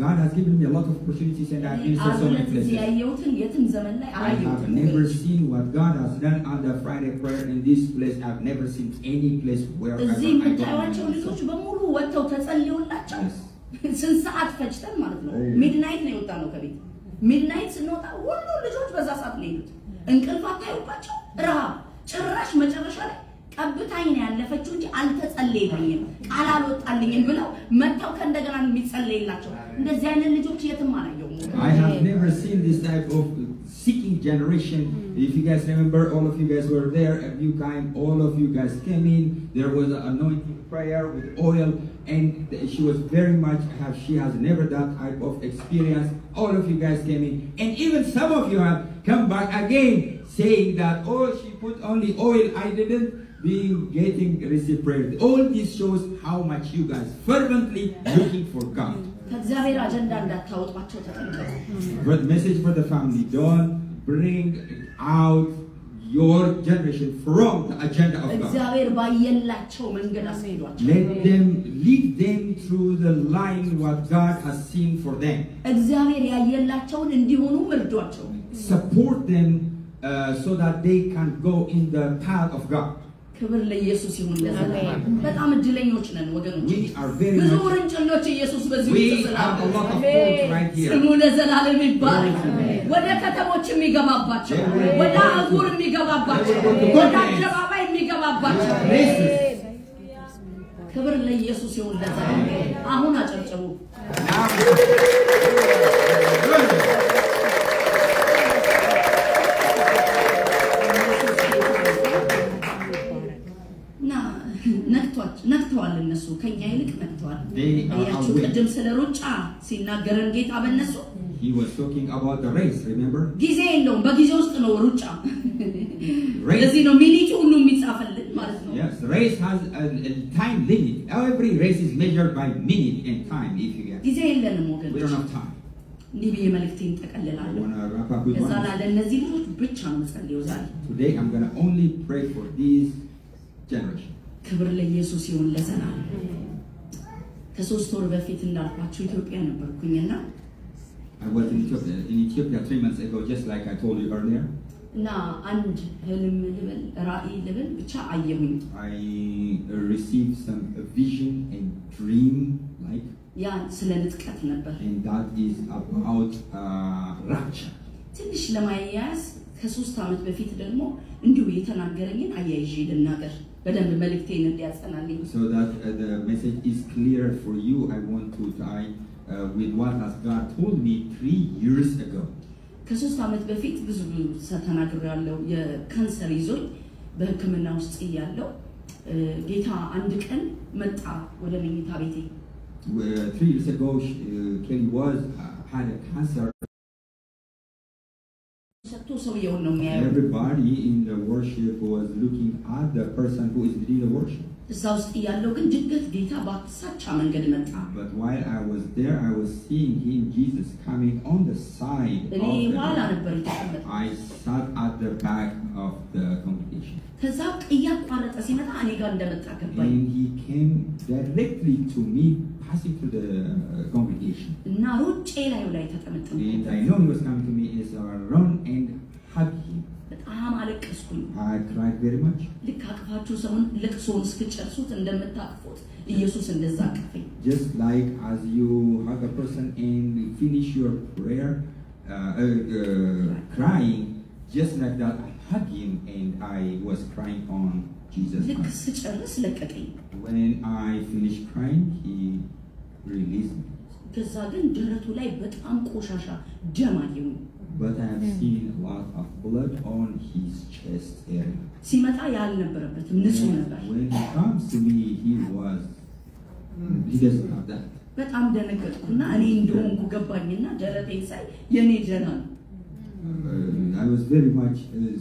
God has given me a lot of opportunities and I've been so many places. ያየሁትን የትም ዘመን ላይ I have never seen what God has done on the Friday prayer in this place. I've never seen any place where እዚህ የምታዩዋቸው ልጆች በሙሉ ወጥተው ተጸልዮላቸው ስንት ሰዓት ፈጅተን ማለት ነው ሚድናይት ነው የወጣነው ከቤት ሚድናይት ስንወጣ ሁሉ ልጆች በዛ ሰዓት ነው የሄዱት እንቅልፍ አታዩባቸው ረሃብ ጭራሽ መጨረሻ ላይ ቀብታኝ ነው ያለፈችው እንጂ አልተጸለየልኝም ቃል አልወጣልኝም ብለው መጣው ከእንደገና የሚጸለይላቸው እንደዚህ አይነት ልጆች የትም አላየሁም I have never seen this type of seeking generation. If you guys remember, all of you guys were there at New Time. All of you guys came in. There was an anointing prayer with oil, and she was very much. She has never that type of experience. All of you guys came in, and even some of you have come back again, saying that, "Oh, she put only oil. I didn't." Getting received prayer. All this shows how much you guys fervently looking for God. ከእግዚአብሔር አጀንዳ እንዳታወጣቸው ተጠንቀቁ But message for the family, don't bring out your generation from the agenda of God. እግዚአብሔር ባየላቸው መንገድ አስሄዷቸው Lead them through the line what God has seen for them. እግዚአብሔር ያየላቸውን እንዲሆኑ እርዷቸው Support them so that they can go in the path of God. ክብር ለኢየሱስ ይሁን ለዘላለም በጣም እድለኞች ነን ወገኖች ብዙ ወንጀሎች ኢየሱስ በዚህ ተሰላም ስሙ ለዘላለም ይባረክ ወደ ከተሞች የሚገባባቸው ወደ አህጉር የሚገባባቸው ወደ አደባባይ የሚገባባቸው ክብር ለኢየሱስ ይሁን ለዘላለም አሁን አጨብጭቡ ነክተዋል እነሱ ከኛ ይልቅ ነክተዋል ያችሁ ቅድም ስለ ሩጫ ሲናገረን ጌታ በእነሱ He was talking about the race, remember? ጊዜ የለውም በጊዜ ውስጥ ነው ሩጫ ለዚህ ነው ሚኒት ሁሉ የሚጻፈልን ማለት ነው Yes, race has a time limit. Every race is measured by minute and time if you get. ጊዜ የለንም ወገኖች We don't have time. እንዲህ በመልእክቴን ተቀልላለሁ እዛ ለእነዚህ ልጆች ብቻ ነው ጸልየው ዛሬ Today I'm going to only pray for this generation. ክብር ለኢየሱስ ይሁን ለዘላለም ከ3 ወር በፊት እንዳልኳችሁ ኢትዮጵያ ነበርኩኝና I was in Ethiopia 3 months ago just like I told you earlier እና አንድ ህልም ልበል ራእይ ልበል ብቻ አየሁኝ I received some vision and dream like ያ ስለ ንጥቀት ነበር and that is about rapture ትንሽ ለማያያዝ ከ3 አመት በፊት ደግሞ እንዲሁ የተናገረኝን አያይዤ ልናገር በደንብ መልእክቴን እንዲያጸናልኝ so that the message is clear for you I want to die with what has God told me 3 years ago ከ3 አመት በፊት ብዙ ተናግሬያለሁ የካንሰር ይዞኝ በህክምና ውስጥ ያለው ጌታ አንድ ቀን መጣ ወደ መኝታ ቤቴ 3 years ago Kelly had a cancer everybody in the worship was looking at the person who is leading the worship but while I was there I was seeing him Jesus coming on the side I sat at the back of the congregation and he came directly to me passing through the congregation and I know he was coming to me as I run and hug him I cried very much just like as you hug a person and finish your prayer crying just like that I hugged him and I was crying on Jesus when I finished crying he released me but I have seen a lot of blood on his chest area. When he comes to me, he doesn't have that. I was very much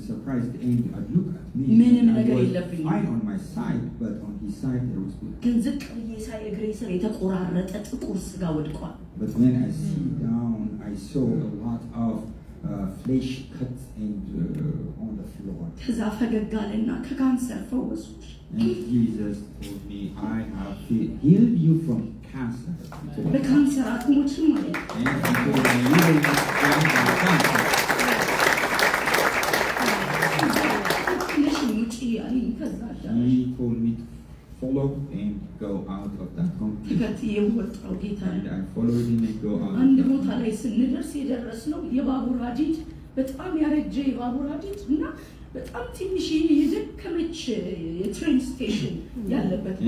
surprised and look at me. I was fine on my side, but on his side there was blood. But when I see down, I saw a lot of flesh cuts and on the floor. And Jesus told me, I have healed you from cancer. And he told me, you will not die from cancer. He told me to follow and go out of that congregation. And I followed him and go out of that train station. And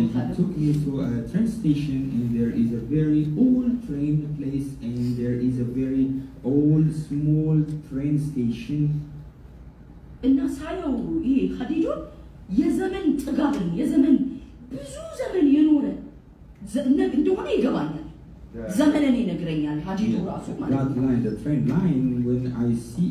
he took me to a train station and there is a very old train place and there is a very old small train station. እና ሳየው ይሄ ሀዲዱን የዘመን ጥጋብን የዘመን ብዙ ዘመን የኖረ እንደሆነ ይገባኛል ዘመንን ይነግረኛል ሀዲዱ ራሱ ማለት that line the train line when I see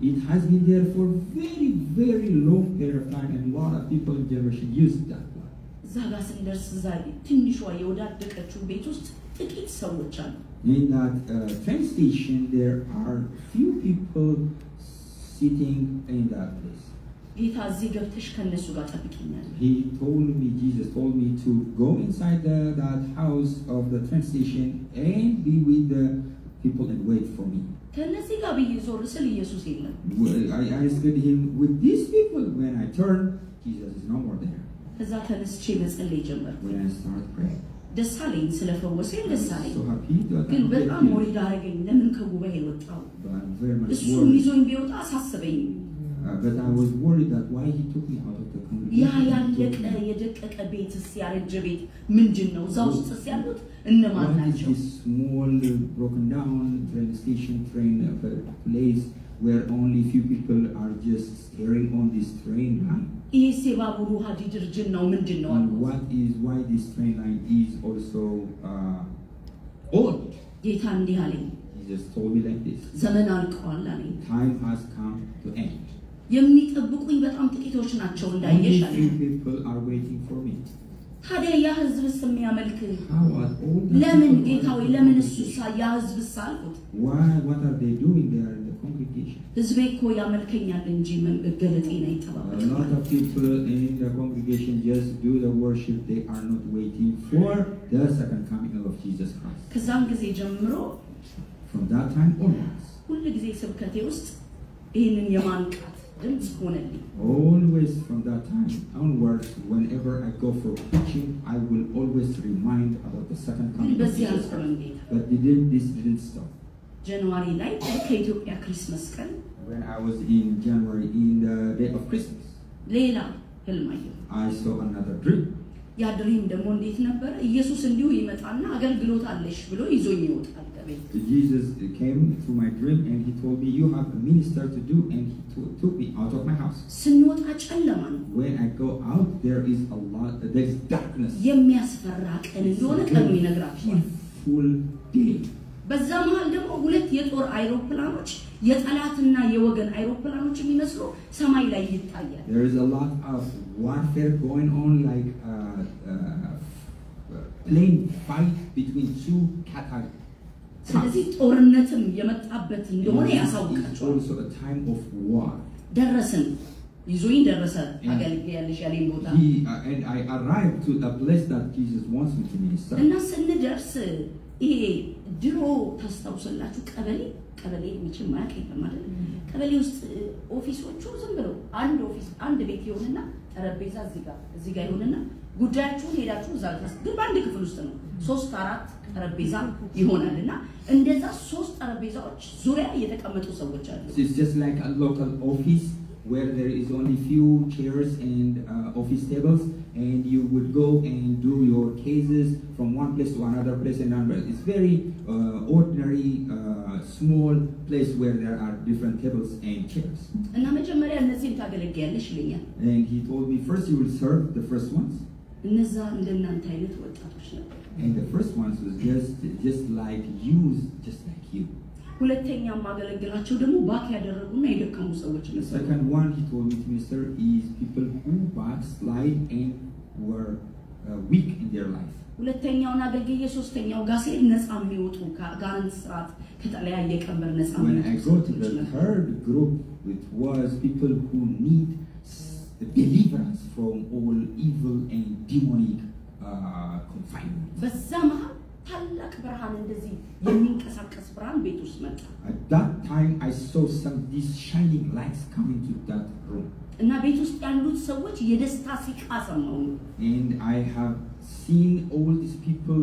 it has been there for very very long period of time and a lot of people in generation use that line ዛጋ ስንደርስ ዛሬ ትንሿ የወዳደቀችው ቤት ውስጥ ጥቂት ሰዎች አሉ in that train station there are few people sitting in that place. He told me, Jesus told me to go inside that house of the train station and be with the people and wait for me. I asked him, with these people, when I turn, Jesus is no more there. When I start praying. ደሳለኝ ስለፈወሰኝ ደሳለኝ ግን በጣም ወሪዳ አረገኝ ለምን ከጉባኤ ወጣው እሱ ይዞኝ ቢወጣ አሳሰበኝ but I was worried that why he took me out of the congregation ያ ያለቀ የደቀቀ ቤትስ ያረጀ ቤት ምንድነው እዛ ውስጥስ ያሉት እነማን ናቸው small broken down train station train place where only few people are just staring on this train line and what is why this train line is also old he just told me like this time has come to end የሚጠብቁኝ በጣም ጥቂቶች ናቸው እንዳይየሻል people are waiting for me ታዲያ ያ ህዝብስ የሚያመልክ ለምን ጌታው ለምን እሱሳ ያ ህዝብስ አልኩት what are they doing there in the congregation ህዝቤ እኮ ያመልከኛል እንጂ መገለጤን አይጠባበቅ a lot of people in the congregation just do the worship they are not waiting for the second coming of Jesus Christ ከዛም ጊዜ ጀምሮ from that time onwards ሁሉ ጊዜ ስብከቴ ውስጥ ይሄንን የማንቃት ድምጽ ሆነልኝ always from that time onwards whenever I go for preaching I will always remind about the second coming of Jesus but this didn't stop January ላይ ከኢትዮጵያ ክሪስማስ ቀን when I was in January in the day of Christmas ሌላ ህልም አየሁ I saw another dream ያ ድሪም ደግሞ እንዴት ነበር ኢየሱስ እንዲሁ ይመጣና አገልግሎት አለሽ ብሎ ይዞኝ ይወጣል Jesus came to my dream and he told me you have a minister to do and he took me out of my house ስንወጣ ጨለማ ነው when I go out there is darkness የሚያስፈራ ቀን እንደሆነ ቀኑ ይነግራችኋል full day በዛ መሃል ደግሞ ሁለት የጦር አይሮፕላኖች የጠላትና የወገን አይሮፕላኖች የሚመስሉ ሰማይ ላይ ይታያል there is a lot of warfare going on like plane fight between two Qatar ስለዚህ ጦርነትም የመጣበት እንደሆነ ያሳውቃቸዋል also a time of war ደረስን ይዞኝ ደረሰ አገልግያለሽ ያለኝ ቦታ and I arrived to a place that Jesus wants me to minister እና ስንደርስ ይሄ ድሮ ታስታውሳላችሁ ቀበሌ ምንም ማያቀኝ ማለት ቀበሌ ውስጥ ኦፊሶቹ ዝም ብለው አንድ ቤት ይሆንና ጠረጴዛ እዚህ ጋር ይሆንና ጉዳያችሁን ሄዳችሁ እዛው ግን በአንድ ክፍል ውስጥ ነው 3-4 ጠረጴዛ ይሆናልና እንደዛ 3 ጠረጴዛዎች ዙሪያ የተቀመጡ ሰዎች አሉ It's just like a local office where there is only few chairs and office tables and you would go and do your cases from one place to another place and another. It's very ordinary small place where there are different tables and chairs. እና መጀመሪያ እነዚህን ታገለግያለሽ ይለኛል And he told me first you will serve the first ones. እነዛ እንደናንተ አይነት ወጣቶች ነበር And the first ones was just like you just like you. ሁለተኛ ማገለግላቸው ደግሞ ባክ ያደረጉና የደከሙ ሰዎች The second one he told me to minister is people who backslide and were weak in their life. ሁለተኛውን አገልግዬ ሶስተኛው ጋር ሲል ነፃ የሚወጡ ከጋንንት ስርዓት ከተለያየ ቀንበር ነፃ When I go to the third group which was people who need deliverance from all evil and demonic confinement. በዛ መሃል ታላቅ ብርሃን እንደዚህ የሚንቀሳቀስ ብርሃን ቤት ውስጥ መጣ At that time I saw these shining lights coming to that room. እና ቤት ውስጥ ያሉት ሰዎች የደስታ ሲቃ ሰማሁ And I have seen all these people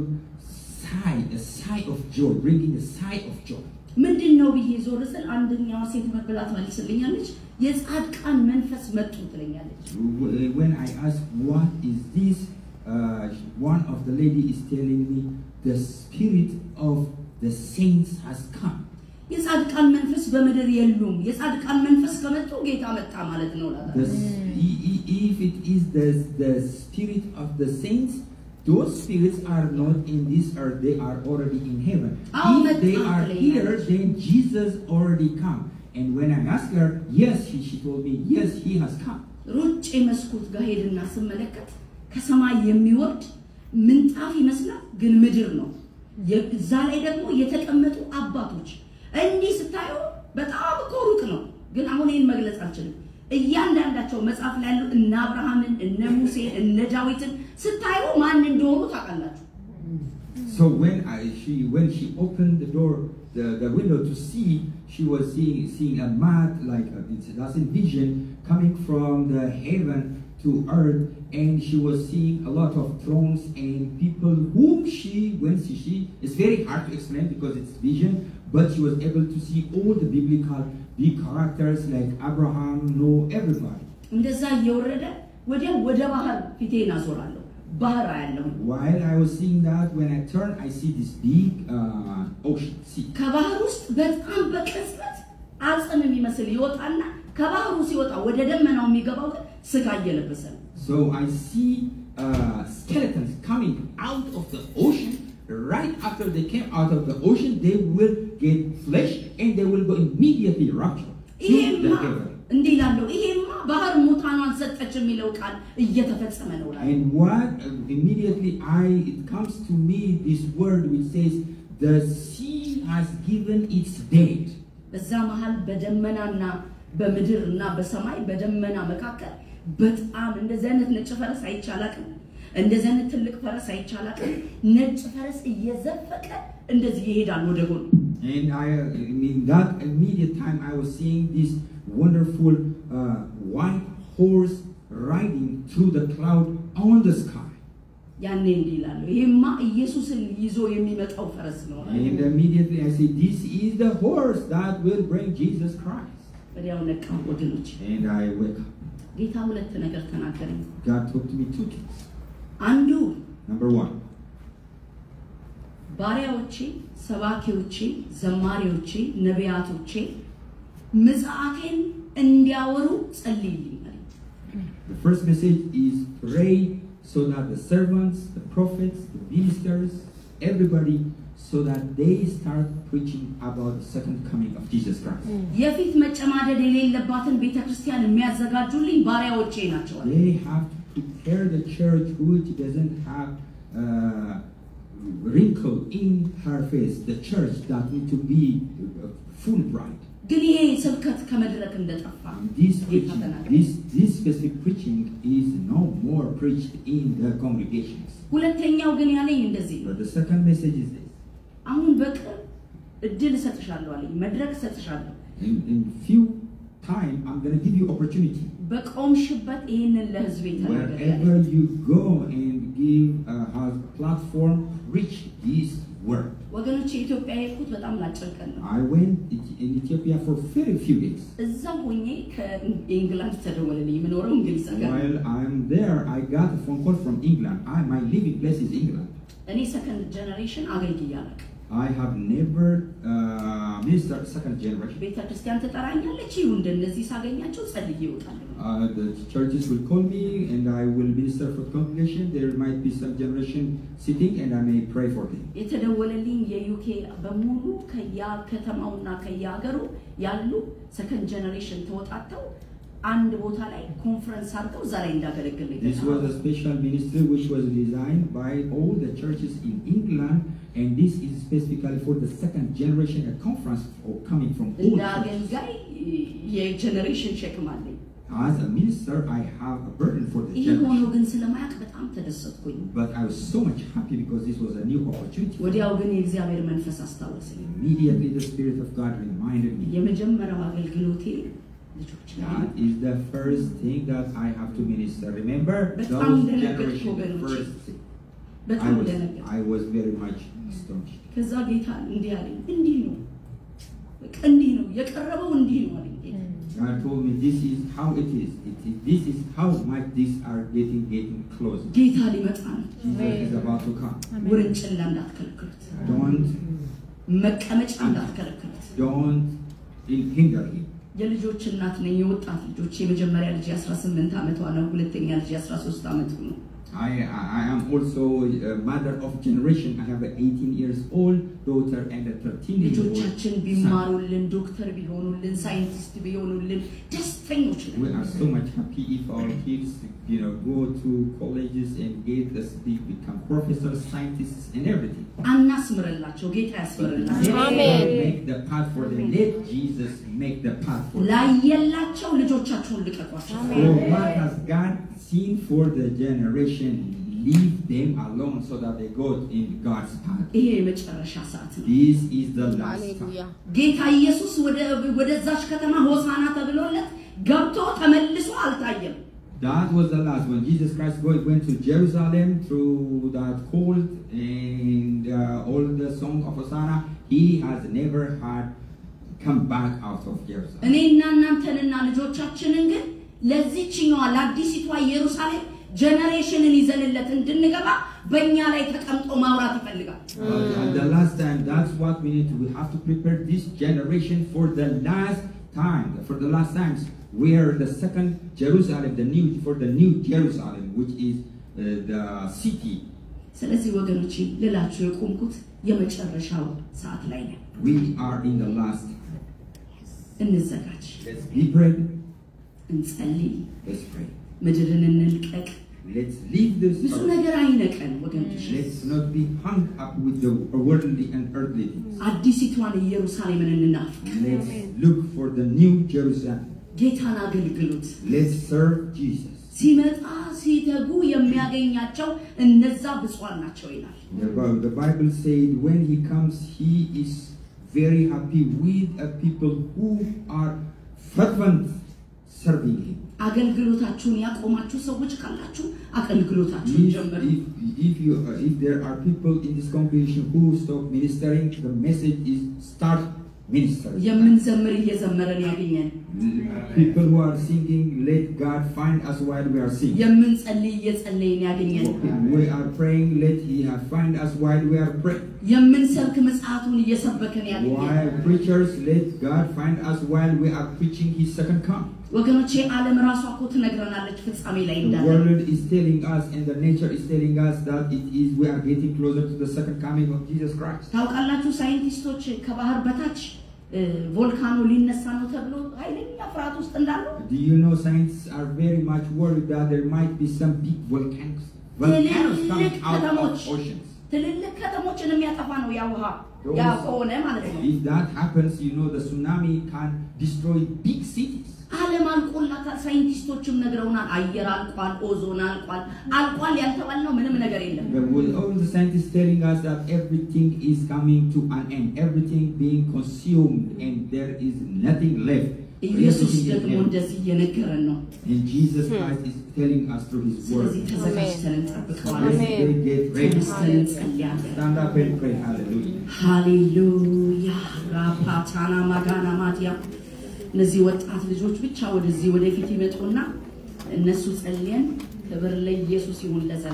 a sigh of joy, bringing a sigh of joy. ምንድነው ብዬ ዞር ስል አንደኛዋ ሴት መብላት መልስልኛለች የጻድቃን መንፈስ መጡ ትለኛለች When I asked what is this one of the lady is telling me the spirit of the saints has come. የጻድቃን መንፈስ በመድር የሉም የጻድቃን መንፈስ ከመጡ ጌታ መጣ ማለት ነው If it is the spirit of the saints those spirits are not in this earth they are already in heaven. If they are here then Jesus already come. And when I asked her yes she told me yes he has come. ሩጭ መስኮት ጋር ሄድና ስመለከት ከሰማይ የሚወርድ ምንጣፍ ይመስላል ግን ምድር ነው የዛ ላይ ደግሞ የተቀመጡ አባቶች እንዲህ ስታዩ በጣም ሩቅ ነው ግን አሁን ይሄን መግለጽ አልችልም እያንዳንዳቸው መጽሐፍ ላይ ያሉ እነ አብርሃምን እነ ሙሴ እነ ዳዊትን ስታዩ ማን እንደሆኑ ታውቃላችሁ So when she opened the door the window to see she was seeing a man like that's a vision coming from the heaven to earth and she was seeing a lot of thrones and people whom she it's very hard to explain because it's vision but she was able to see all the biblical big characters like Abraham Noah everybody እንደዛ እየወረደ ወደ ባህር ፊቴን አዞራለሁ ባህር አያለሁ while I was seeing that when I turn I see this big ocean sea ከባህር ውስጥ በጣም በቅጽበት አጽም የሚመስል ይወጣና ከባህሩ ሲወጣ ወደ ደመናው የሚገባው ስጋ እየለበሰ So I see skeletons coming out of the ocean. Right after they came out of the ocean, they will get flesh and they will go immediately rapture to the heaven. And what immediately it comes to me this word which says the sea has given its dead. በምድርና በሰማይ በደመና መካከል በጣም እንደዚህ አይነት ነጭ ፈረስ አይቻላልም እንደዚህ አይነት ትልቅ ፈረስ አይቻላልም ነጭ ፈረስ እየዘፈቀ እንደዚህ ይሄዳል ወደ ጎን And in that immediate time, I was seeing this wonderful white horse riding through the cloud on the sky. ያኔ እንዲህ ይላሉ ይሄማ ኢየሱስን ይዞ የሚመጣው ፈረስ ነው And immediately I said, this is the horse that will bring Jesus Christ. ወዲያው ነቃው ወገኖች And I wake up. ጌታ ሁለት ነገር ተናገረኝ God told me two things. አንዱ Number one, ባሪያዎቼ ሰባኪዎቼ ዘማሪዎቼ ነቢያቶቼ ምጽአቴን እንዲያወሩ ጸልይልኝ አለኝ the first message is pray so that the servants, the prophets, the ministers, everybody, so that they start preaching about the second coming of Jesus Christ. የፊት መጨማደድ የሌለባትን ቤተክርስቲያን የሚያዘጋጁልኝ ባሪያዎቼ ናቸው They have to prepare the church which doesn't have wrinkle in her face, the church that need to be full bright. ግን ይሄ ስብከት ከመድረክ እንደጠፋ This specific preaching is no more preached in the congregations. ሁለተኛው ግን ያለኝ እንደዚህ But the second message is this. አሁን በቅርብ እድል ሰጥሻለሁ አለኝ መድረክ ሰጥሻለሁ In few time I'm going to give you opportunity. በቆምሽበት ይሄንን ለህዝብ ተናገር Wherever you go and give a platform, preach this word. ወገኖች ኢትዮጵያ የሄድኩት በጣም ላጨቀን ነው I went in Ethiopia for very few days. እዛ ሆኜ ከእንግላንድ ተደወለልኝ የምኖረው እንግሊዝ ሀገር While I'm there, I got a phone call from England. My living place is England. እኔ ሰከንድ ጀነሬሽን አገልግያለሁ I have never ministered second generation. ቤተክርስቲያን ተጠራኛለች ይሁን እንደነዚህ ሳገኛቸው ጸልዬ እወጣለሁ The churches will call me and I will minister for congregation. There might be some generation sitting and I may pray for them. የተደወለልኝ የዩኬ በሙሉ ከተማውና ከያገሩ ያሉ ሰከንድ ጀነሬሽን ተወጣጣው አንድ ቦታ ላይ ኮንፈረንስ አድርገው ዛሬ እንዳገለግልኝ This was a special ministry which was designed by all the churches in England, and this is specifically for the second generation, a conference coming from all እንዳገልጋይ የጀነሬሽን ሸክም አለኝ As a minister, I have a burden for the ይሄ ሆኖ generation. ግን ስለማያውቅ በጣም ተደሰትኩኝ But I was so much happy because this was a new opportunity. ወዲያው ግን የእግዚአብሔር መንፈስ አስታወሰኝ Immediately the Spirit of God reminded me. የመጀመሪያው አገልግሎቴ ልጆች That is the first thing that I have to minister. Remember, በጣም those ደነገጥኩ generation ወገኖቼ first thing. በጣም ደነገጥኩ I was very much astonished. ከዛ ጌታ እንዲህ አለኝ እንዲህ ነው በቃ እንዲህ ነው የቀረበው እንዲህ ነው አለኝ God told me this is how it is. This is how much these are getting close. ጌታ ሊመጣ ነው Jesus is about to come. ውርንጭላ እንዳትከለክሉት Don't መቀመጫ እንዳትከለክሉት hinder him. የልጆች እናት ነኝ የወጣት ልጆች የመጀመሪያ ልጅ 18 አመቷ ነው ሁለተኛ ልጅ 13 አመቱ ነው I am also a mother of generation. I have an 18 years old daughter and a 13 years old ልጆቻችን ቢማሩልን ዶክተር ቢሆኑልን ሳይንቲስት ቢሆኑልን ደስተኞች ነን We are so much happy if our kids, go to colleges and become professors, scientists, and everything. አናስምረላቸው ጌታ ያስምረላቸው Amen. Make the path for them. Let Jesus make the path for them. ላየላቸው ልጆቻቸውን ልቀቋቸው For what has God seen for the generation, leave them alone so that they go in God's path. ይሄ የመጨረሻ ሰዓት ነው This is the last time. ጌታ ኢየሱስ ወደዛች ከተማ ሆሳና ተብሎለት ገብቶ ተመልሶ አልታየም That was the last when Jesus Christ went to Jerusalem through that cold and all the song of Hosanna. He has never had come back out of Jerusalem. እኔና እናንተንና ልጆቻችንን ግን ለዚህኛዋ ለአዲሲቷ ኢየሩሳሌም ጀነሬሽንን ይዘንለት እንድንገባ በእኛ ላይ ተቀምጦ ማውራት ይፈልጋል And the last time, that's what we need to. We have to prepare this generation for the last time, for the last times. We are the second Jerusalem, for the new Jerusalem, which is the city. ስለዚህ ወገኖቼ ልላችሁ የቆምኩት የመጨረሻው ሰዓት ላይ ነው We are in the last. እንዘጋጅ Let's be ready. እንጸልይ Let's pray. ምድርን እንልቀቅ Let's leave this ብዙ earth. ነገር አይነቀን ወገኖች Let's not be hung up with the worldly and earthly things. አዲሲቷን ኢየሩሳሌምን እንናፍቅ Let's look for the new Jerusalem. ጌታን አገልግሉት Let's serve Jesus. ሲመጣ ሲተጉ የሚያገኛቸው እነዛ ብፁዓን ናቸው ይላል The Bible said when he comes, he is very happy with people who are fervent serving him. አገልግሎታችሁን ያቆማችሁ ሰዎች ካላችሁ አገልግሎታችሁን ጀምሩ። If there are people in this congregation who stop ministering, the message is start ministering. የምንዘምር እየዘመረን ያገኘን people who are singing, let God find us while we are singing. የምንጸልይ እየጸለይን ያገኘን we are praying, let he find us while we are praying. የምንሰብክ መጽሐፉን እየሰበከን ያገኘን while preachers, let God find us while we are preaching his second coming. ወገኖቼ ዓለም ራሷ እኮ ትነግረናለች ፍጻሜ ላይ እንዳለ the world is telling us and the nature is telling us that we are getting closer to the second coming of Jesus Christ. ታውቃላችሁ ሳይንቲስቶች ከባህር በታች ቮልካኖ ሊነሳ ነው ተብሎ ኃይለኛ ፍርሃት ውስጥ እንዳሉ do you know scientists are very much worried that there might be some big volcanoes coming out of oceans. ትልልቅ ከተሞችን የሚያጠፋ ነው ያ ውሃ ያ ከሆነ ማለት ነው if that happens, you know the tsunami can destroy big cities. ዓለም አልቆላታል ሳይንቲስቶችም ነግረውናል አየር አልቋል ኦዞን አልቋል ያልተባልነው ምንም ነገር የለም all the scientists telling us that everything is coming to an end, everything being consumed and there is nothing left. ኢየሱስ ደግሞ እንደዚህ እየነገረን ነው and Jesus Christ is telling us through his word. Stand up and pray. Hallelujah. Hallelujah. rapatana magana matia እነዚህ ወጣት ልጆች ብቻ ወደዚህ ወደፊት ይመጡና እነሱ ጸልየን ክብር ለኢየሱስ ይሁን ለዘላለም